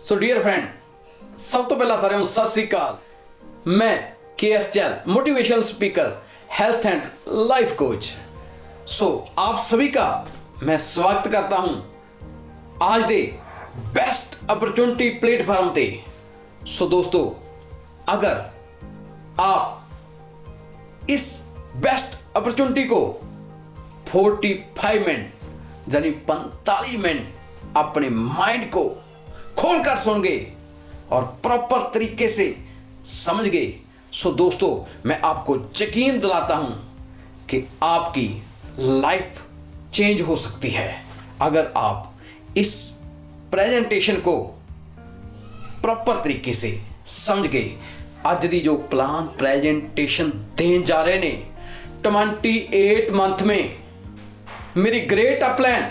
So dear friend, सब तो पहला सारे सत श्री अकाल। मैं KS चैल, motivational speaker, health and life coach. आप सभी का मैं स्वागत करता हूं आज दे बेस्ट अपॉर्चुनिटी प्लेटफॉर्म ते। दोस्तों, अगर आप इस बेस्ट अपॉर्चुनिटी को 45 मिनट यानी 45 मिनट अपने माइंड को खोलकर सुनगे और प्रॉपर तरीके से समझ गए, दोस्तों मैं आपको यकीन दिलाता हूं कि आपकी लाइफ चेंज हो सकती है अगर आप इस प्रेजेंटेशन को प्रॉपर तरीके से समझ गए। आज दी जो प्लान प्रेजेंटेशन देन जा रहे ने 28 मंथ में मेरी ग्रेट अपलाइन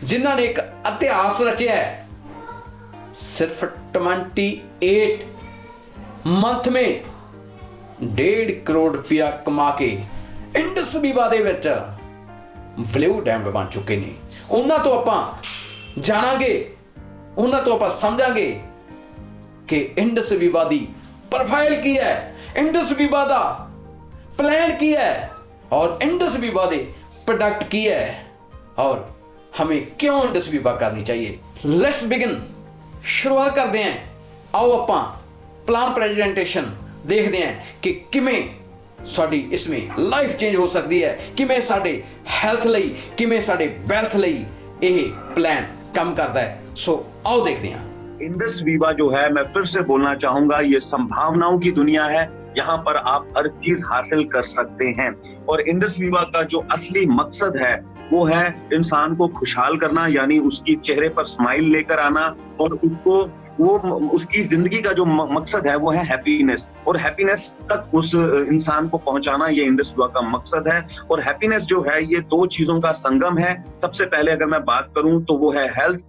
जिन्हों ने एक इतिहास रचा है, सिर्फ 28 मंथ में 1.5 करोड़ रुपया कमा के इंडस विवा दे विच वैल्यू डैम बन चुके ने। उन्हां तो आपां जाणांगे, उन्हां तो आपां समझांगे कि इंडस विवा दी प्रोफाइल की है, इंडस विवा दा प्लान की है और इंडस विवा दे प्रोडक्ट की है और हमें क्यों इंडस विवा करनी चाहिए। लेट्स बिगिन, शुरुआत करते हैं। आओ आपां प्लान प्रेजेंटेशन देखते हैं कि किमें साडी इसमें लाइफ चेंज हो सकती है, किमें साडे हेल्थ लई, किमें साडे वेल्थ लई यह प्लान काम करता है। आओ देखते हैं। इंडस विवा जो है, मैं फिर से बोलना चाहूंगा, ये संभावनाओं की दुनिया है। यहाँ पर आप हर चीज हासिल कर सकते हैं और इंडस विवा का जो असली मकसद है वो है इंसान को खुशहाल करना, यानी उसकी चेहरे पर स्माइल लेकर आना और उसकी जिंदगी का जो मकसद है वो है हैप्पीनेस, और हैप्पीनेस तक उस इंसान को पहुंचाना, ये इंडस विवा का मकसद है। और हैप्पीनेस जो है ये दो चीजों का संगम है। सबसे पहले अगर मैं बात करूं तो वो है हेल्थ।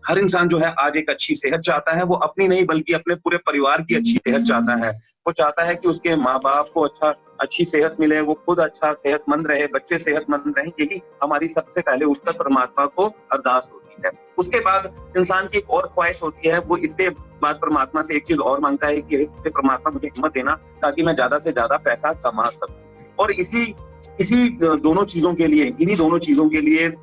हर इंसान जो है आज एक अच्छी सेहत चाहता है, वो अपनी नहीं बल्कि अपने पूरे परिवार की अच्छी सेहत चाहता है। वो चाहता है कि उसके माँ बाप को अच्छी सेहत मिले, वो खुद अच्छा सेहतमंद रहे, बच्चे सेहतमंद रहे। यही हमारी सबसे पहले उत्तर परमात्मा को अरदास होती है। उसके बाद इंसान की एक और ख्वाहिश होती है, वो इससे बाद परमात्मा से एक चीज और मांगता है कि परमात्मा मुझे हिम्मत देना ताकि मैं ज्यादा से ज्यादा पैसा कमा सकूं। और इन्हीं दोनों चीजों के लिए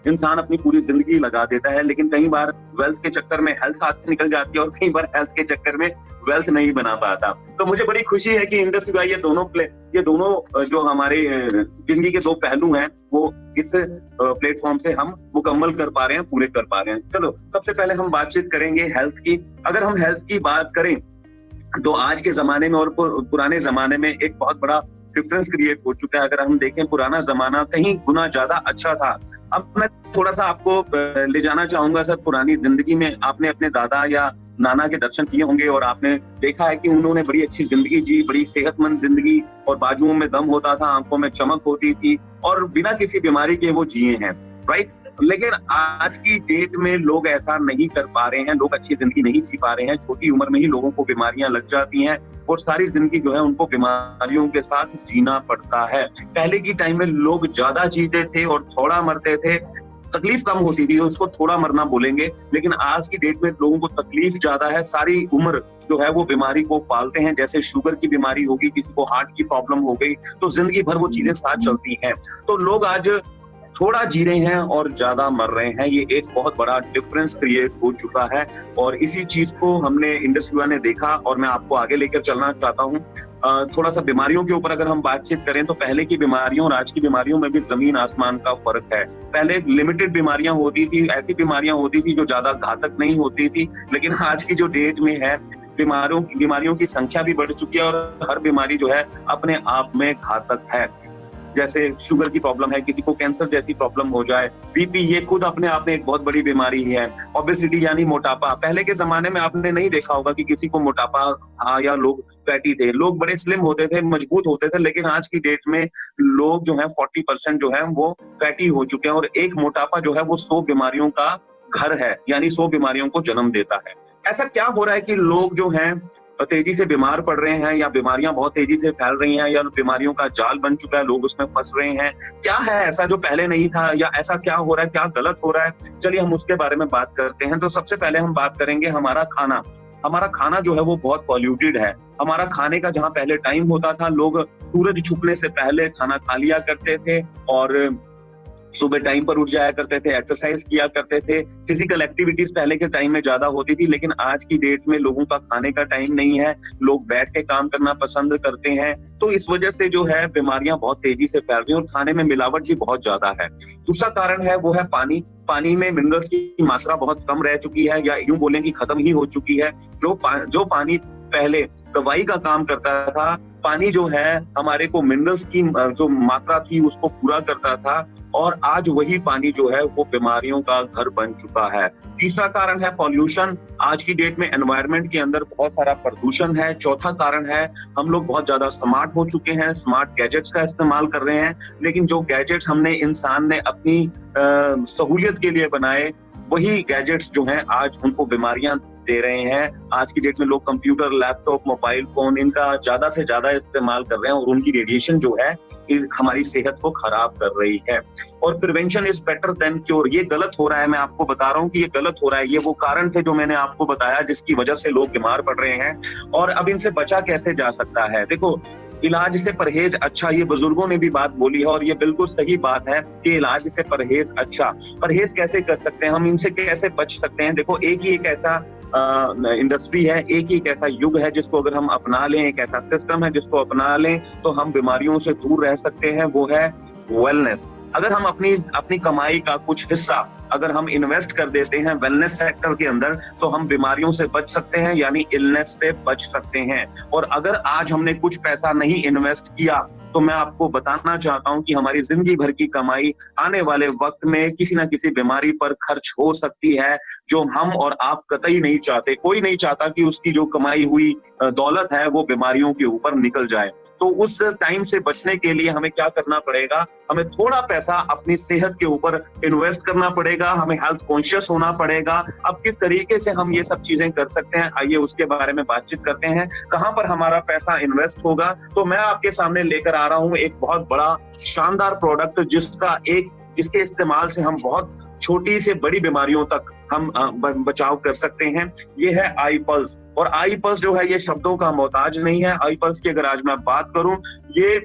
इंसान अपनी पूरी जिंदगी लगा देता है। लेकिन कई बार वेल्थ के चक्कर में हेल्थ हाथ से निकल जाती है और कई बार हेल्थ के चक्कर में वेल्थ नहीं बना पाता। तो मुझे बड़ी खुशी है कि इंडस विवा ये दोनों जो हमारे जिंदगी के दो पहलू हैं वो इस प्लेटफॉर्म से हम मुकम्मल कर पा रहे हैं, पूरे कर पा रहे हैं। चलो सबसे पहले हम बातचीत करेंगे हेल्थ की। अगर हम हेल्थ की बात करें तो आज के जमाने में और पुराने जमाने में एक बहुत बड़ा डिफरेंस क्रिएट हो चुका है। अगर हम देखें, पुराना जमाना कहीं गुना ज्यादा अच्छा था। अब मैं थोड़ा सा आपको ले जाना चाहूंगा सर पुरानी जिंदगी में। आपने अपने दादा या नाना के दर्शन किए होंगे और आपने देखा है कि उन्होंने बड़ी अच्छी जिंदगी जी, बड़ी सेहतमंद जिंदगी, और बाजुओं में दम होता था, आंखों में चमक होती थी और बिना किसी बीमारी के वो जिए हैं, राइट। लेकिन आज की डेट में लोग ऐसा नहीं कर पा रहे हैं, लोग अच्छी जिंदगी नहीं जी पा रहे हैं। छोटी उम्र में ही लोगों को बीमारियां लग जाती हैं और सारी जिंदगी जो है उनको बीमारियों के साथ जीना पड़ता है। पहले की टाइम में लोग ज्यादा जीते थे और थोड़ा मरते थे, तकलीफ कम होती थी, उसको थोड़ा मरना बोलेंगे। लेकिन आज की डेट में लोगों को तकलीफ ज्यादा है, सारी उम्र जो है वो बीमारी को पालते हैं। जैसे शुगर की बीमारी होगी, किसी को हार्ट की प्रॉब्लम हो गई, तो जिंदगी भर वो चीजें साथ चलती हैं। तो लोग आज थोड़ा जी रहे हैं और ज्यादा मर रहे हैं। ये एक बहुत बड़ा डिफरेंस क्रिएट हो चुका है और इसी चीज को हमने इंडस विवा ने देखा और मैं आपको आगे लेकर चलना चाहता हूँ। थोड़ा सा बीमारियों के ऊपर अगर हम बातचीत करें तो पहले की बीमारियों और आज की बीमारियों में भी जमीन आसमान का फर्क है। पहले लिमिटेड बीमारियां होती थी, ऐसी बीमारियां होती थी जो ज्यादा घातक नहीं होती थी। लेकिन आज की जो डेट में है, बीमारियों की संख्या भी बढ़ चुकी है और हर बीमारी जो है अपने आप में घातक है। जैसे शुगर की प्रॉब्लम है, किसी को कैंसर जैसी प्रॉब्लम हो जाए, बीपी, ये खुद अपने आप में एक बहुत बड़ी बीमारी है। ओबेसिटी यानी मोटापा, पहले के जमाने में आपने नहीं देखा होगा कि किसी को मोटापा या लोग फैटी थे, लोग बड़े स्लिम होते थे, मजबूत होते थे। लेकिन आज की डेट में लोग जो है 40% जो है वो फैटी हो चुके हैं और एक मोटापा जो है वो 100 बीमारियों का घर है, यानी 100 बीमारियों को जन्म देता है। ऐसा क्या हो रहा है कि लोग जो हैं तेजी से बीमार पड़ रहे हैं, या बीमारियां बहुत तेजी से फैल रही हैं, या बीमारियों का जाल बन चुका है, लोग उसमें फंस रहे हैं? क्या है ऐसा जो पहले नहीं था, या ऐसा क्या हो रहा है, क्या गलत हो रहा है? चलिए हम उसके बारे में बात करते हैं। तो सबसे पहले हम बात करेंगे हमारा खाना। हमारा खाना जो है वो बहुत पॉल्यूटेड है। हमारा खाने का जहाँ पहले टाइम होता था, लोग सूरज छुपने से पहले खाना खा लिया करते थे और सुबह टाइम पर उठ जाया करते थे, एक्सरसाइज किया करते थे, फिजिकल एक्टिविटीज पहले के टाइम में ज्यादा होती थी। लेकिन आज की डेट में लोगों का खाने का टाइम नहीं है, लोग बैठ के काम करना पसंद करते हैं। तो इस वजह से जो है बीमारियां बहुत तेजी से फैल रही हैं और खाने में मिलावट भी बहुत ज्यादा है। दूसरा कारण है वो है पानी। पानी में मिनरल्स की मात्रा बहुत कम रह चुकी है, या यूं बोलें कि खत्म ही हो चुकी है। जो पानी पहले दवाई का काम करता था, पानी जो है हमारे को मिनरल्स की जो मात्रा थी उसको पूरा करता था, और आज वही पानी जो है वो बीमारियों का घर बन चुका है। तीसरा कारण है पॉल्यूशन। आज की डेट में एनवायरनमेंट के अंदर बहुत सारा प्रदूषण है। चौथा कारण है हम लोग बहुत ज्यादा स्मार्ट हो चुके हैं, स्मार्ट गैजेट्स का इस्तेमाल कर रहे हैं। लेकिन जो गैजेट्स हमने इंसान ने अपनी सहूलियत के लिए बनाए, वही गैजेट्स जो हैं आज उनको बीमारियां दे रहे हैं। आज की डेट में लोग कंप्यूटर, लैपटॉप, मोबाइल फोन इनका ज्यादा से ज्यादा इस्तेमाल कर रहे हैं, और उनकी रेडिएशन जो है हमारी सेहत को खराब कर रही है। और prevention is better than cure, ये गलत हो रहा है। मैं आपको बता रहा हूँ कि ये गलत हो रहा है। ये वो कारण थे जो मैंने आपको बताया जिसकी वजह से लोग बीमार पड़ रहे हैं। और अब इनसे बचा कैसे जा सकता है? देखो, इलाज से परहेज अच्छा, ये बुजुर्गों ने भी बात बोली है और ये बिल्कुल सही बात है कि इलाज से परहेज अच्छा। परहेज कैसे कर सकते हैं हम, इनसे कैसे बच सकते हैं? देखो, एक ही एक ऐसा इंडस्ट्री है, एक ही एक ऐसा युग है जिसको अगर हम अपना लें, एक ऐसा सिस्टम है जिसको अपना लें तो हम बीमारियों से दूर रह सकते हैं, वो है वेलनेस। अगर हम अपनी कमाई का कुछ हिस्सा अगर हम इन्वेस्ट कर देते हैं वेलनेस सेक्टर के अंदर, तो हम बीमारियों से बच सकते हैं, यानी इलनेस से बच सकते हैं। और अगर आज हमने कुछ पैसा नहीं इन्वेस्ट किया तो मैं आपको बताना चाहता हूं कि हमारी जिंदगी भर की कमाई आने वाले वक्त में किसी ना किसी बीमारी पर खर्च हो सकती है, जो हम और आप कतई नहीं चाहते। कोई नहीं चाहता कि उसकी जो कमाई हुई दौलत है वो बीमारियों के ऊपर निकल जाए। तो उस टाइम से बचने के लिए हमें क्या करना पड़ेगा? हमें थोड़ा पैसा अपनी सेहत के ऊपर इन्वेस्ट करना पड़ेगा, हमें हेल्थ कॉन्शियस होना पड़ेगा। अब किस तरीके से हम ये सब चीजें कर सकते हैं, आइए उसके बारे में बातचीत करते हैं। कहां पर हमारा पैसा इन्वेस्ट होगा? तो मैं आपके सामने लेकर आ रहा हूं एक बहुत बड़ा शानदार प्रोडक्ट जिसके इस्तेमाल से हम बहुत छोटी से बड़ी बीमारियों तक हम बचाव कर सकते हैं। ये है आई पल्स। और आई पल्स जो है ये शब्दों का मोहताज नहीं है। आई पल्स की अगर आज मैं बात करूं, ये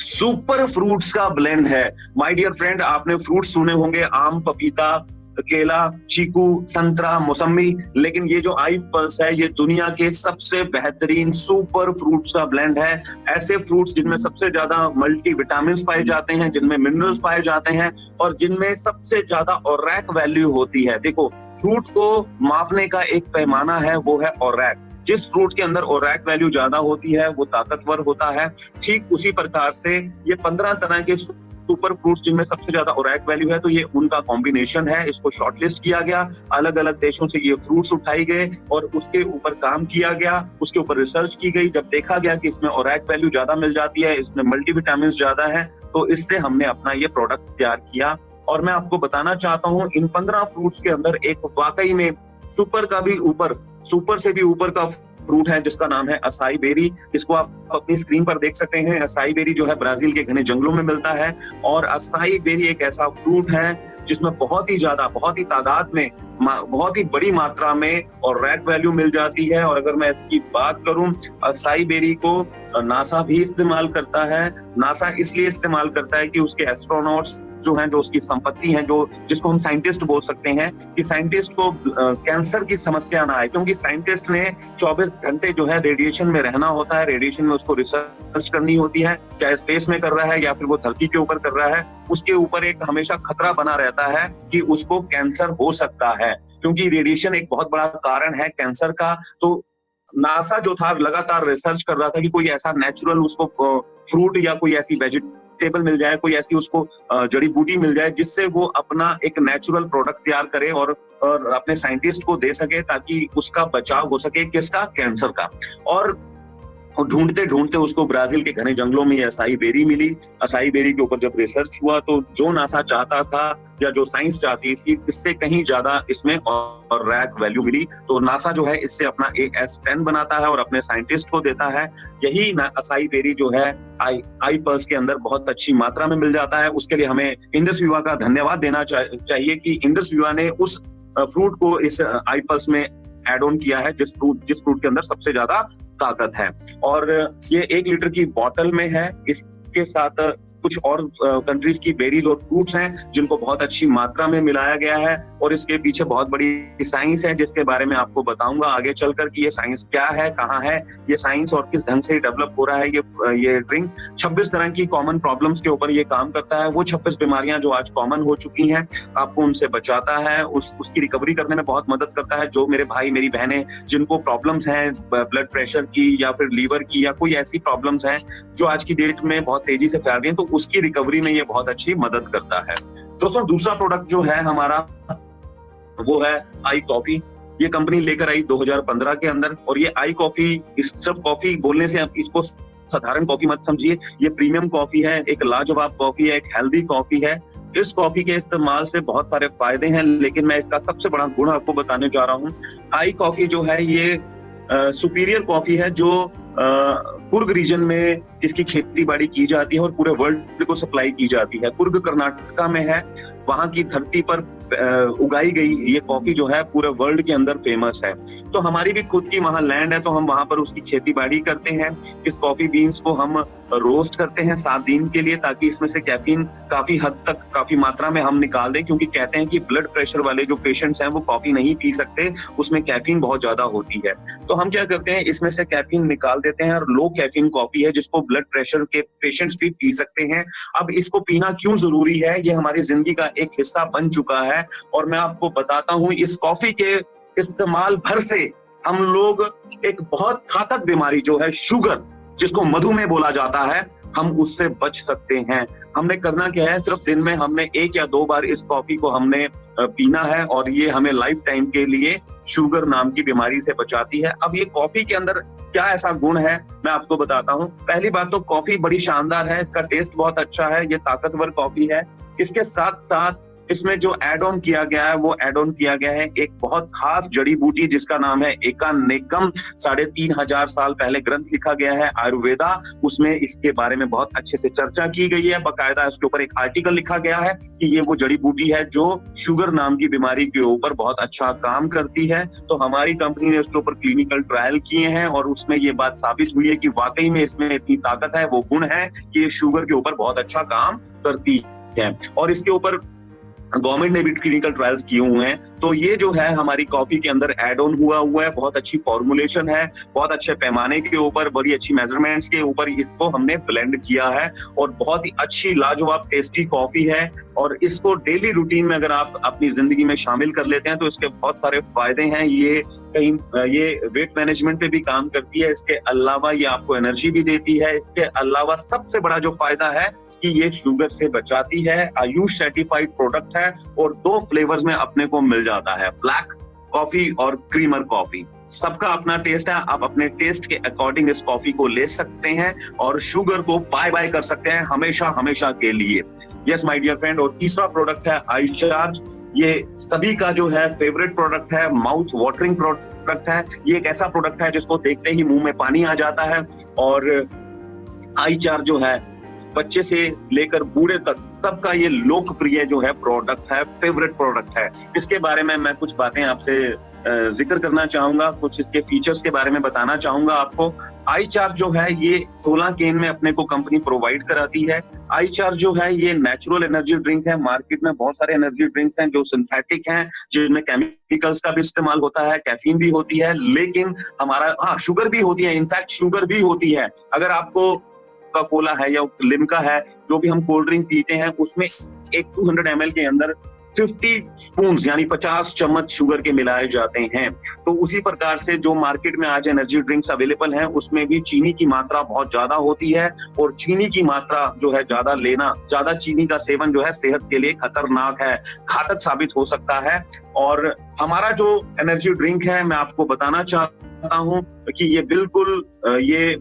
सुपर फ्रूट्स का ब्लेंड है। माय डियर फ्रेंड, आपने फ्रूट सुने होंगे, आम, पपीता, केला, चीकू, संतरा, मौसमी, लेकिन ये जो आई पल्स है ये दुनिया के सबसे बेहतरीन सुपर फ्रूट्स का ब्लेंड है। ऐसे फ्रूट्स जिनमें सबसे ज्यादा मल्टी विटामिन पाए जाते हैं, जिनमें मिनरल्स पाए जाते हैं और जिनमें सबसे ज्यादा ओरैक वैल्यू होती है। देखो, फ्रूट्स को मापने का एक पैमाना है, वो है ओरैक। जिस फ्रूट के अंदर ओरैक वैल्यू ज्यादा होती है वो ताकतवर होता है। ठीक उसी प्रकार से ये 15 तरह के सुपर फ्रूट्स जिनमें सबसे ज्यादा ओरैक वैल्यू है, तो ये उनका कॉम्बिनेशन है। इसको शॉर्टलिस्ट किया गया, अलग अलग देशों से ये फ्रूट्स उठाए गए और उसके ऊपर काम किया गया, उसके ऊपर रिसर्च की गई। जब देखा गया कि इसमें ओरैक वैल्यू ज्यादा मिल जाती है, इसमें मल्टीविटामिन ज्यादा है, तो इससे हमने अपना ये प्रोडक्ट तैयार किया। और मैं आपको बताना चाहता हूं, इन 15 फ्रूट्स के अंदर एक वाकई में सुपर से भी ऊपर का फ्रूट है जिसका नाम है असाई बेरी। इसको आप अपनी स्क्रीन पर देख सकते हैं। असाई बेरी जो है ब्राजील के घने जंगलों में मिलता है। और असाई बेरी एक ऐसा फ्रूट है जिसमें बहुत ही तादाद में, बहुत ही बड़ी मात्रा में और रैक वैल्यू मिल जाती है। और अगर मैं इसकी बात करूं, असाई बेरी को नासा भी इस्तेमाल करता है। नासा इसलिए इस्तेमाल करता है कि उसके एस्ट्रोनॉट्स जो हैं, जो उसकी संपत्ति है, जिसको हम साइंटिस्ट बोल सकते हैं, कि साइंटिस्ट को कैंसर की समस्या ना आए, क्योंकि साइंटिस्ट ने 24 घंटे जो है रेडिएशन में रहना होता है। रेडिएशन में उसको रिसर्च करनी होती है, चाहे स्पेस में कर रहा है या फिर वो धरती के ऊपर कर रहा है। उसके ऊपर एक हमेशा खतरा बना रहता है कि उसको कैंसर हो सकता है, क्योंकि रेडिएशन एक बहुत बड़ा कारण है कैंसर का। तो नासा जो था लगातार रिसर्च कर रहा था कि कोई ऐसा नेचुरल उसको फ्रूट या कोई ऐसी वेजिटेबल मिल जाए, कोई ऐसी उसको जड़ी बूटी मिल जाए जिससे वो अपना एक नेचुरल प्रोडक्ट तैयार करे और अपने साइंटिस्ट को दे सके, ताकि उसका बचाव हो सके। किसका? कैंसर का। और और ढूंढते ढूंढते उसको ब्राजील के घने जंगलों में ये असाई बेरी मिली। असाई बेरी के ऊपर जब रिसर्च हुआ तो जो नासा चाहता था या जो साइंस चाहती थी इससे कहीं ज्यादा इसमें और रैक वैल्यू मिली। तो नासा जो है इससे अपना AS-10 बनाता है और अपने साइंटिस्ट को देता है। यही असाई बेरी जो है आई पर्स के अंदर बहुत अच्छी मात्रा में मिल जाता है। उसके लिए हमें इंडस विवा का धन्यवाद देना चाहिए कि इंडस विवा ने उस फ्रूट को इस आई पर्स में एड ऑन किया है, जिस फ्रूट के अंदर सबसे ज्यादा ताकत है। और ये 1 लीटर की बॉटल में है। इसके साथ कुछ और कंट्रीज की बेरीज और फ्रूट्स हैं जिनको बहुत अच्छी मात्रा में मिलाया गया है। और इसके पीछे बहुत बड़ी साइंस है जिसके बारे में आपको बताऊंगा आगे चलकर कि ये साइंस क्या है, कहाँ है ये साइंस और किस ढंग से डेवलप हो रहा है ये ड्रिंक। 26 तरह की कॉमन प्रॉब्लम्स के ऊपर ये काम करता है। वो 26 बीमारियां जो आज कॉमन हो चुकी हैं आपको उनसे बचाता है, उसकी रिकवरी करने में बहुत मदद करता है। जो मेरे भाई मेरी बहनें जिनको प्रॉब्लम्स हैं ब्लड प्रेशर की या फिर लीवर की या कोई ऐसी प्रॉब्लम्स हैं जो आज की डेट में बहुत तेजी से फैल रही हैं, तो उसकी रिकवरी में ये बहुत अच्छी मदद करता है। दोस्तों दूसरा प्रोडक्ट जो है हमारा वो है आई कॉफी। ये कंपनी लेकर आई 2015 के अंदर। और ये आई कॉफी, इस सब कॉफी बोलने से आप इसको साधारण कॉफी मत समझिए, ये प्रीमियम कॉफी है, एक लाजवाब कॉफी है, एक हेल्दी कॉफी है। इस कॉफी के इस्तेमाल से बहुत सारे फायदे हैं, लेकिन मैं इसका सबसे बड़ा गुण आपको बताने जा रहा हूँ। आई कॉफी जो है ये सुपीरियर कॉफी है जो कुर्ग रीजन में इसकी खेती बाड़ी की जाती है और पूरे वर्ल्ड को सप्लाई की जाती है। कुर्ग कर्नाटका में है, वहां की धरती पर उगाई गई ये कॉफी जो है पूरे वर्ल्ड के अंदर फेमस है। तो हमारी भी खुद की वहां लैंड है, तो हम वहां पर उसकी खेती बाड़ी करते हैं। इस कॉफी बीन्स को हम रोस्ट करते हैं 7 दिन के लिए, ताकि इसमें से कैफीन काफी हद तक काफी मात्रा में हम निकाल दें, क्योंकि कहते हैं कि ब्लड प्रेशर वाले जो पेशेंट्स हैं वो कॉफी नहीं पी सकते, उसमें कैफीन बहुत ज्यादा होती है। तो हम क्या करते हैं, इसमें से कैफीन निकाल देते हैं और लो कैफीन कॉफी है जिसको ब्लड प्रेशर के पेशेंट्स भी पी सकते हैं। अब इसको पीना क्यों जरूरी है, ये हमारी जिंदगी का एक हिस्सा बन चुका है और मैं आपको बताता हूं। इस कॉफी के इस्तेमाल भर से हम लोग एक बहुत घातक बीमारी जो है शुगर, जिसको मधुमेह बोला जाता है, हम उससे बच सकते हैं। हमने करना क्या है, सिर्फ दिन में हमने 1 या 2 बार इस कॉफी को हमने पीना है और ये हमें लाइफ टाइम के लिए शुगर नाम की बीमारी से बचाती है। अब ये कॉफी के अंदर क्या ऐसा गुण है मैं आपको बताता हूँ। पहली बात तो कॉफी बड़ी शानदार है, इसका टेस्ट बहुत अच्छा है, ये ताकतवर कॉफी है। इसके साथ साथ इसमें जो एड ऑन किया गया है वो एड ऑन किया गया है एक बहुत खास जड़ी बूटी जिसका नाम है एकानेकम। 3500 साल पहले ग्रंथ लिखा गया है आयुर्वेदा, उसमें इसके बारे में बहुत अच्छे से चर्चा की गई है। बाकायदा इसके ऊपर एक आर्टिकल लिखा गया है कि ये वो जड़ी बूटी है जो शुगर नाम की बीमारी के ऊपर बहुत अच्छा काम करती है। तो हमारी कंपनी ने उसके ऊपर क्लिनिकल ट्रायल किए हैं और उसमें ये बात साबित हुई है कि वाकई में इसमें इतनी ताकत है, वो गुण है कि ये शुगर के ऊपर बहुत अच्छा काम करती है। और इसके ऊपर गवर्नमेंट ने भी क्लिनिकल ट्रायल्स किए हुए हैं। तो ये जो है हमारी कॉफी के अंदर एड ऑन हुआ है, बहुत अच्छी फॉर्मुलेशन है, बहुत अच्छे पैमाने के ऊपर, बड़ी अच्छी मेजरमेंट्स के ऊपर इसको हमने ब्लेंड किया है और बहुत ही अच्छी लाजवाब टेस्टी कॉफी है। और इसको डेली रूटीन में अगर आप अपनी जिंदगी में शामिल कर लेते हैं तो इसके बहुत सारे फायदे हैं। ये वेट मैनेजमेंट पे भी काम करती है, इसके अलावा ये आपको एनर्जी भी देती है। इसके अलावा सबसे बड़ा जो फायदा है कि ये शुगर से बचाती है। आयुष सर्टिफाइड प्रोडक्ट है और 2 फ्लेवर्स में अपने को मिल जाता है, ब्लैक कॉफी और क्रीमर कॉफी। सबका अपना टेस्ट है, आप अपने टेस्ट के अकॉर्डिंग इस कॉफी को ले सकते हैं और शुगर को बाय बाय कर सकते हैं हमेशा हमेशा के लिए। Yes my dear friend. और तीसरा प्रोडक्ट है आई चार्ज। ये सभी का जो है फेवरेट प्रोडक्ट है, माउथ वाटरिंग प्रोडक्ट है। ये एक ऐसा प्रोडक्ट है जिसको देखते ही मुंह में पानी आ जाता है। और आई चार्ज जो है बच्चे से लेकर बूढ़े तक सबका ये लोकप्रिय जो है प्रोडक्ट है, फेवरेट प्रोडक्ट है। इसके बारे में मैं कुछ बातें आपसे जिक्र करना चाहूंगा, कुछ इसके फीचर्स के बारे में बताना चाहूंगा आपको। आई चार्ज जो है ये 16 केन में अपने को कंपनी प्रोवाइड कराती है। आई चार्ज जो है ये नेचुरल एनर्जी ड्रिंक है। मार्केट में बहुत सारे एनर्जी ड्रिंक्स हैं जो सिंथेटिक हैं, जिनमें केमिकल्स का भी इस्तेमाल होता है, कैफीन भी होती है, लेकिन हमारा शुगर भी होती है। इनफैक्ट शुगर भी होती है। अगर आपको कोका कोला है या लिम्का है, जो भी हम कोल्ड ड्रिंक पीते हैं, उसमें एक 200 ml के अंदर 50 स्पून यानी 50 चम्मच शुगर के मिलाए जाते हैं। तो उसी प्रकार से जो मार्केट में आज एनर्जी ड्रिंक्स अवेलेबल हैं उसमें भी चीनी की मात्रा बहुत ज्यादा होती है और चीनी की मात्रा जो है ज्यादा लेना, ज्यादा चीनी का सेवन जो है सेहत के लिए खतरनाक है, घातक साबित हो सकता है। और हमारा जो एनर्जी ड्रिंक है मैं आपको बताना चाहता हूं कि ये बिल्कुल ये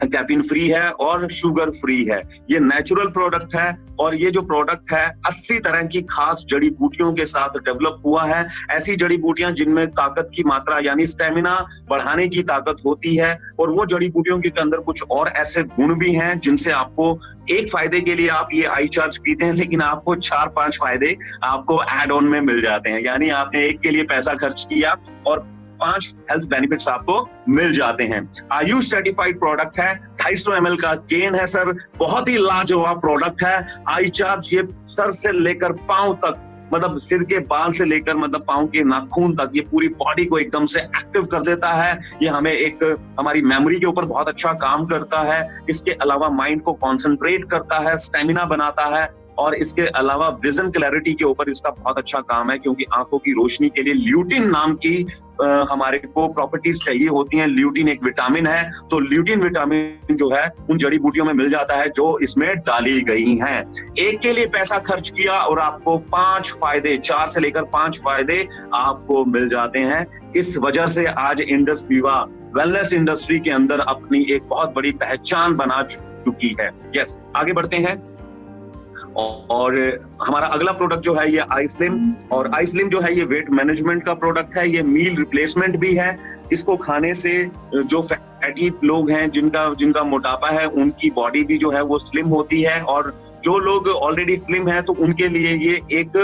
कैफीन फ्री है और शुगर फ्री है। ये नेचुरल प्रोडक्ट है और ये जो प्रोडक्ट है 80 तरह की खास जड़ी बूटियों के साथ डेवलप हुआ है। ऐसी जड़ी बूटियां जिनमें ताकत की मात्रा यानी स्टेमिना बढ़ाने की ताकत होती है, और वो जड़ी बूटियों के अंदर कुछ और ऐसे गुण भी हैं जिनसे आपको एक फायदे के लिए आप ये आई चार्ज पीते हैं, लेकिन आपको 4-5 फायदे आपको एड ऑन में मिल जाते हैं। यानी आपने एक के लिए पैसा खर्च किया और 5 हेल्थ बेनिफिट्स आपको मिल जाते हैं। आयुष सर्टिफाइड प्रोडक्ट है, 250 ml का केन है सर, बहुत ही लाजवाब प्रोडक्ट है। आई चार्ज ये सर से लेकर पांव तक, मतलब सिर के बाल से लेकर मतलब पांव के नाखून तक, ये पूरी बॉडी को एकदम से एक्टिव कर देता है। ये हमें हमारी मेमोरी के ऊपर बहुत अच्छा काम करता है। इसके अलावा माइंड को कॉन्सेंट्रेट करता है, स्टेमिना बनाता है, और इसके अलावा विजन क्लैरिटी के ऊपर इसका बहुत अच्छा काम है, क्योंकि आंखों की रोशनी के लिए ल्यूटिन नाम की हमारे को प्रॉपर्टीज चाहिए होती हैं। ल्यूटिन एक विटामिन है, तो ल्यूटिन विटामिन जो है उन जड़ी बूटियों में मिल जाता है जो इसमें डाली गई हैं। एक के लिए पैसा खर्च किया और आपको 5 फायदे, 4 से लेकर 5 फायदे आपको मिल जाते हैं। इस वजह से आज इंडस विवा वेलनेस इंडस्ट्री के अंदर अपनी एक बहुत बड़ी पहचान बना चुकी है। यस, आगे बढ़ते हैं। और हमारा अगला प्रोडक्ट जो है ये आईस्लिम, और आईस्लिम जो है ये वेट मैनेजमेंट का प्रोडक्ट है, ये मील रिप्लेसमेंट भी है। इसको खाने से जो फैटी लोग हैं, जिनका मोटापा है, उनकी बॉडी भी जो है वो स्लिम होती है, और जो लोग ऑलरेडी स्लिम है तो उनके लिए ये एक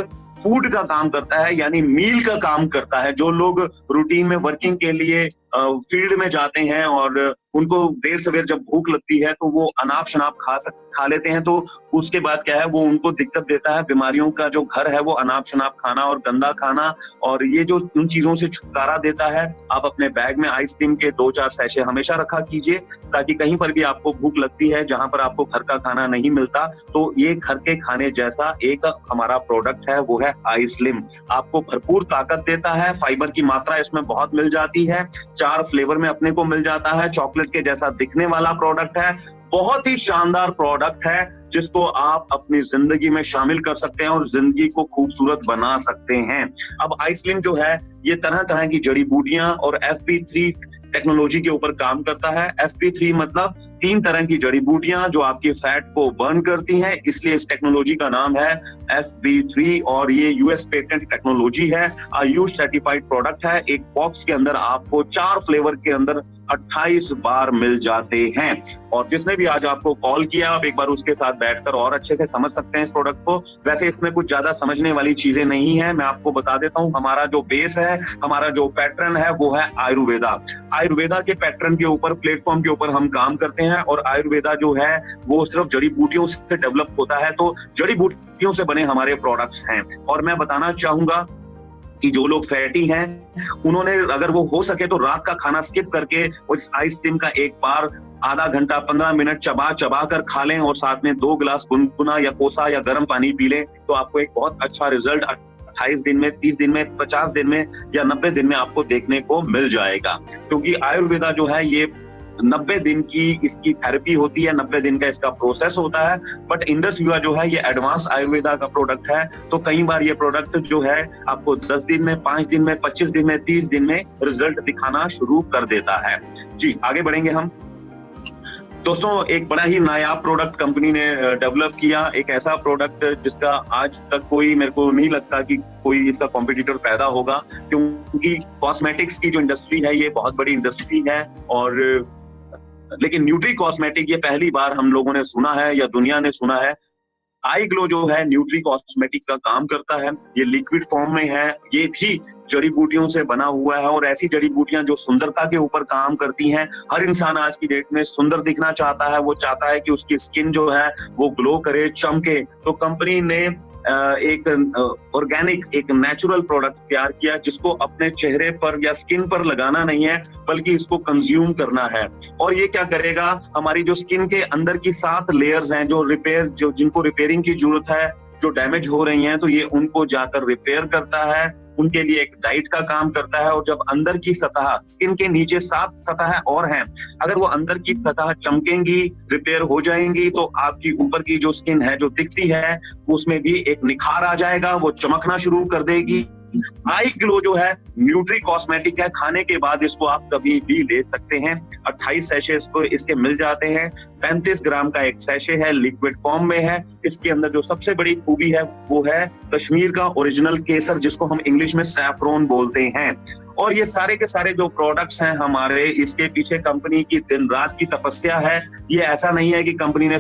फूड का काम करता है, यानी मील का काम करता है। जो लोग रूटीन में वर्किंग के लिए फील्ड में जाते हैं और उनको देर सवेर जब भूख लगती है तो वो अनाप शनाप खा लेते हैं, तो उसके बाद क्या है, वो उनको दिक्कत देता है। बीमारियों का जो घर है वो अनाप शनाप खाना और गंदा खाना, और ये जो उन चीजों से छुटकारा देता है। आप अपने बैग में आइसक्रीम के 2-4 सैशे हमेशा रखा कीजिए, ताकि कहीं पर भी आपको भूख लगती है जहां पर आपको घर का खाना नहीं मिलता, तो ये घर के खाने जैसा एक हमारा प्रोडक्ट है, वो है आइसलिम। आपको भरपूर ताकत देता है, फाइबर की मात्रा इसमें बहुत मिल जाती है, 4 फ्लेवर में अपने को मिल जाता है, चॉकलेट के जैसा दिखने वाला प्रोडक्ट है। बहुत ही शानदार प्रोडक्ट है जिसको आप अपनी जिंदगी में शामिल कर सकते हैं और जिंदगी को खूबसूरत बना सकते हैं। अब आइसलिम जो है ये तरह तरह की जड़ी बूटियां और FP3 टेक्नोलॉजी के ऊपर काम करता है। FP3 मतलब 3 तरह की जड़ी बूटियां जो आपके फैट को बर्न करती हैं, इसलिए इस टेक्नोलॉजी का नाम है FP3, और ये US पेटेंट टेक्नोलॉजी है, आयुष सर्टिफाइड प्रोडक्ट है। एक बॉक्स के अंदर आपको 4 फ्लेवर के अंदर 28 बार मिल जाते हैं। और जिसने भी आज आपको कॉल किया, आप एक बार उसके साथ बैठकर और अच्छे से समझ सकते हैं इस प्रोडक्ट को। वैसे इसमें कुछ ज्यादा समझने वाली चीजें नहीं है, मैं आपको बता देता हूं। हमारा जो बेस है, हमारा जो पैटर्न है, वो है आयुर्वेदा। आयुर्वेदा के पैटर्न के ऊपर, प्लेटफॉर्म के ऊपर हम काम करते हैं, और आयुर्वेदा जो है वो सिर्फ जड़ी बूटियों से डेवलप होता है, तो जड़ी बूटियों से बने हमारे प्रोडक्ट्स हैं। और मैं बताना चाहूंगा कि जो लोग फैटी हैं, उन्होंने अगर वो हो सके तो रात का खाना स्किप करके उस आइसक्रीम का एक बार आधा घंटा 15 मिनट चबा कर खा लें, और साथ में 2 गिलास गुनगुना या कोसा या गर्म पानी पी लें, तो आपको एक बहुत अच्छा रिजल्ट 28 दिन में, 30 दिन में, 50 दिन में या 90 दिन में आपको देखने को मिल जाएगा। क्योंकि आयुर्वेदा जो है ये 90 दिन की इसकी थेरेपी होती है, 90 दिन का इसका प्रोसेस होता है। बट इंडस विवा जो है ये एडवांस आयुर्वेदा का प्रोडक्ट है, तो कई बार ये प्रोडक्ट जो है आपको 10 दिन में, 5 दिन में, 25 दिन में, 30 दिन में रिजल्ट दिखाना शुरू कर देता है। जी, आगे बढ़ेंगे हम। दोस्तों, एक बड़ा ही नायाब प्रोडक्ट कंपनी ने डेवलप किया, एक ऐसा प्रोडक्ट जिसका आज तक कोई, मेरे को नहीं लगता कि कोई इसका कॉम्पिटिटर पैदा होगा, क्योंकि कॉस्मेटिक्स की जो इंडस्ट्री है ये बहुत बड़ी इंडस्ट्री है। और लेकिन न्यूट्री कॉस्मेटिक ये पहली बार हम लोगों ने सुना है या दुनिया ने सुना है। आई ग्लो जो है न्यूट्री कॉस्मेटिक का काम करता है, ये लिक्विड फॉर्म में है, ये भी जड़ी बूटियों से बना हुआ है, और ऐसी जड़ी बूटियां जो सुंदरता के ऊपर काम करती हैं। हर इंसान आज की डेट में सुंदर दिखना चाहता है, वो चाहता है कि उसकी स्किन जो है वो ग्लो करे, चमके। तो कंपनी ने एक ऑर्गेनिक, एक नेचुरल प्रोडक्ट तैयार किया, जिसको अपने चेहरे पर या स्किन पर लगाना नहीं है, बल्कि इसको कंज्यूम करना है। और ये क्या करेगा, हमारी जो स्किन के अंदर की 7 लेयर्स हैं जो जिनको रिपेयरिंग की जरूरत है, जो डैमेज हो रही हैं, तो ये उनको जाकर रिपेयर करता है, उनके लिए एक डाइट का काम करता है। और जब अंदर की सतह, स्किन के नीचे 7 सतह और हैं, अगर वो अंदर की सतह चमकेंगी, रिपेयर हो जाएंगी, तो आपकी ऊपर की जो स्किन है, जो दिखती है, उसमें भी एक निखार आ जाएगा, वो चमकना शुरू कर देगी। आई ग्लो जो है न्यूट्री कॉस्मेटिक है, खाने के बाद इसको आप कभी भी ले सकते हैं। 28 सैशे इसके मिल जाते हैं। 35 ग्राम का एक सैशे है, लिक्विड फॉर्म में है। इसके अंदर जो सबसे बड़ी खूबी है वो है कश्मीर का ओरिजिनल केसर, जिसको हम इंग्लिश में सैफरॉन बोलते हैं। और ये सारे के सारे जो प्रोडक्ट्स हैं हमारे, इसके पीछे कंपनी की दिन रात की तपस्या है। ये ऐसा नहीं है कि कंपनी ने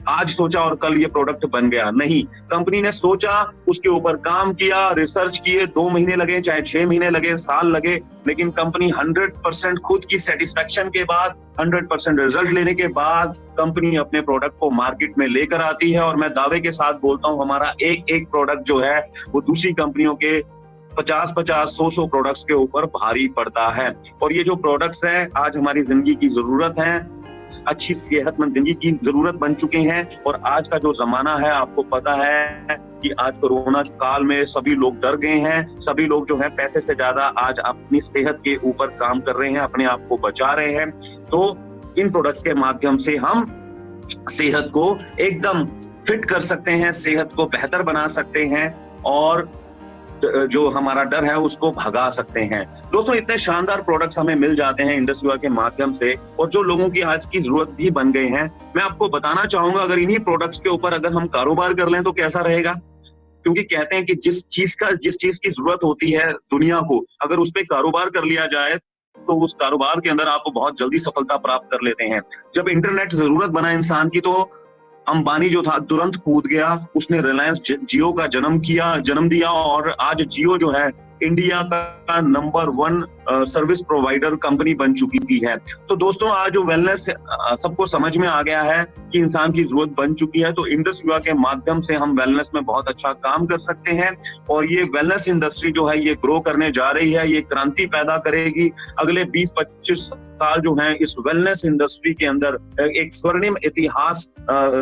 आज सोचा और कल ये प्रोडक्ट बन गया, नहीं। कंपनी ने सोचा, उसके ऊपर काम किया, रिसर्च किए, 2 महीने लगे, चाहे 6 महीने लगे, साल लगे, लेकिन कंपनी 100% खुद की सेटिस्फेक्शन के बाद, 100% रिजल्ट लेने के बाद कंपनी अपने प्रोडक्ट को मार्केट में लेकर आती है। और मैं दावे के साथ बोलता हूं, हमारा एक एक प्रोडक्ट जो है वो दूसरी कंपनियों के 50-50, 100-100 प्रोडक्ट्स के ऊपर भारी पड़ता है। और ये जो प्रोडक्ट्स हैं आज हमारी जिंदगी की जरूरत है, अच्छी सेहतमंद जिंदगी की जरूरत बन चुके हैं। और आज का जो जमाना है, आपको पता है कि आज कोरोना काल में सभी लोग डर गए हैं। सभी लोग जो है पैसे से ज्यादा आज अपनी सेहत के ऊपर काम कर रहे हैं, अपने आप को बचा रहे हैं। तो इन प्रोडक्ट्स के माध्यम से हम सेहत को एकदम फिट कर सकते हैं, सेहत को बेहतर बना सकते हैं और जो हमारा डर है उसको भगा सकते हैं। दोस्तों, इतने शानदार प्रोडक्ट्स हमें मिल जाते हैं इंडस विवा के माध्यम से, और जो लोगों की आज की जरूरत भी बन गए हैं। मैं आपको बताना चाहूंगा, अगर इन्हीं प्रोडक्ट्स के ऊपर अगर हम कारोबार कर लें तो कैसा रहेगा। क्योंकि कहते हैं कि जिस चीज की जरूरत होती है दुनिया को, अगर उस पर कारोबार कर लिया जाए तो उस कारोबार के अंदर आप बहुत जल्दी सफलता प्राप्त कर लेते हैं। जब इंटरनेट जरूरत बना इंसान की, तो अंबानी जो था तुरंत कूद गया, उसने रिलायंस जियो का जन्म दिया, और आज जियो जो है इंडिया का नंबर 1 सर्विस प्रोवाइडर कंपनी बन चुकी है। तो दोस्तों, आज जो वेलनेस सबको समझ में आ गया है कि इंसान की जरूरत बन चुकी है, तो इंडस विवा के माध्यम से हम वेलनेस में बहुत अच्छा काम कर सकते हैं। और ये वेलनेस इंडस्ट्री जो है ये ग्रो करने जा रही है, ये क्रांति पैदा करेगी। अगले 20-25 साल जो है इस वेलनेस इंडस्ट्री के अंदर एक स्वर्णिम इतिहास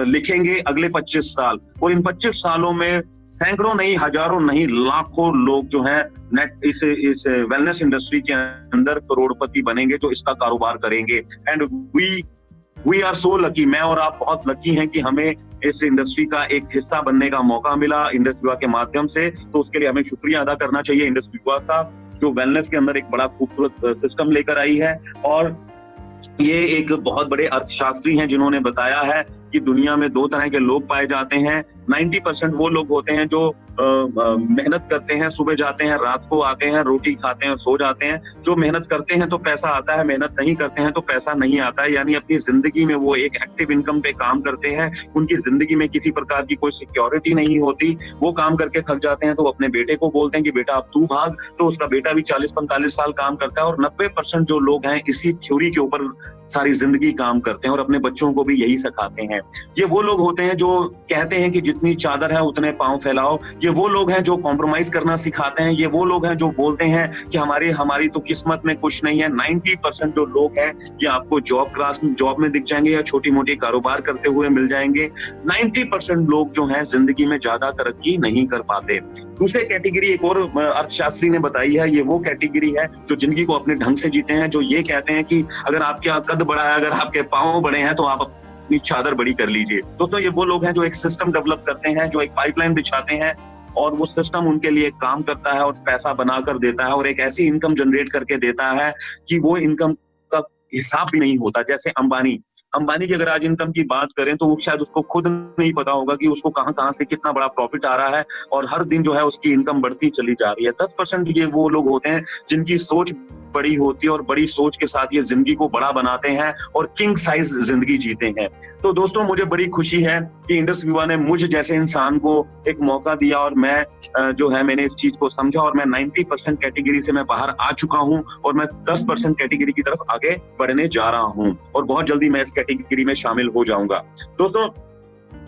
लिखेंगे अगले 25 साल। और इन 25 सालों में सैकड़ों नहीं, हजारों नहीं, लाखों लोग जो हैं इस वेलनेस इंडस्ट्री के अंदर करोड़पति बनेंगे, जो इसका कारोबार करेंगे। And we are so lucky, मैं और आप बहुत लकी हैं कि हमें इस इंडस्ट्री का एक हिस्सा बनने का मौका मिला इंडस विवा के माध्यम से। तो उसके लिए हमें शुक्रिया अदा करना चाहिए इंडस विवा का, जो वेलनेस के अंदर एक बड़ा खूबसूरत सिस्टम लेकर आई है। और ये एक बहुत बड़े अर्थशास्त्री हैं जिन्होंने बताया है कि दुनिया में 2 तरह के लोग पाए जाते हैं। 90% वो लोग होते हैं जो मेहनत करते हैं, सुबह जाते हैं, रात को आते हैं, रोटी खाते हैं और सो जाते हैं। जो मेहनत करते हैं तो पैसा आता है, मेहनत नहीं करते हैं तो पैसा नहीं आता है। यानी अपनी जिंदगी में वो एक एक्टिव इनकम पे काम करते हैं, उनकी जिंदगी में किसी प्रकार की कोई सिक्योरिटी नहीं होती। वो काम करके थक जाते हैं तो वो अपने बेटे को बोलते हैं कि बेटा अब तू भाग, तो उसका बेटा भी 40-45 साल काम करता है। और 90% जो लोग हैं इसी थ्योरी के ऊपर सारी जिंदगी काम करते हैं और अपने बच्चों को भी यही सिखाते हैं। ये वो लोग होते हैं जो कहते हैं कि जितनी चादर है उतने पांव फैलाओ। ये वो लोग हैं जो कॉम्प्रोमाइज करना सिखाते हैं। ये वो लोग हैं जो बोलते हैं कि हमारी तो किस्मत में कुछ नहीं है। 90% जो लोग हैं ये आपको जॉब में दिख जाएंगे या छोटी मोटी कारोबार करते हुए मिल जाएंगे। 90% लोग जो हैं जिंदगी में ज्यादा तरक्की नहीं कर पाते। दूसरी कैटेगरी एक और अर्थशास्त्री ने बताई है, ये वो कैटेगरी है जो जिंदगी को अपने ढंग से जीते हैं, जो ये कहते हैं कि अगर आपका कद बड़ा है, अगर आपके पांव बड़े हैं तो आप अपनी चादर बड़ी कर लीजिए। दोस्तों, ये वो लोग हैं जो एक सिस्टम डेवलप करते हैं, जो एक पाइपलाइन बिछाते हैं और वो सिस्टम उनके लिए काम करता है और पैसा बनाकर देता है और एक ऐसी इनकम जनरेट करके देता है कि वो इनकम का हिसाब भी नहीं होता। जैसे अंबानी की अगर आज इनकम की बात करें तो वो शायद उसको खुद नहीं पता होगा कि उसको कहां से कितना बड़ा प्रॉफिट आ रहा है और हर दिन जो है उसकी इनकम बढ़ती चली जा रही है। 10% ये वो लोग होते हैं जिनकी सोच बड़ी होती है और बड़ी सोच के साथ ये जिंदगी को बड़ा बनाते हैं और किंग साइज जिंदगी जीते हैं। तो दोस्तों, मुझे बड़ी खुशी है कि इंडस विवा ने मुझ जैसे इंसान को एक मौका दिया और मैं जो है मैंने इस चीज को समझा और मैं 90% कैटेगरी से मैं बाहर आ चुका हूं और मैं 10% कैटेगरी की तरफ आगे बढ़ने जा रहा हूं और बहुत जल्दी मैं इस कैटेगरी में शामिल हो जाऊंगा। दोस्तों,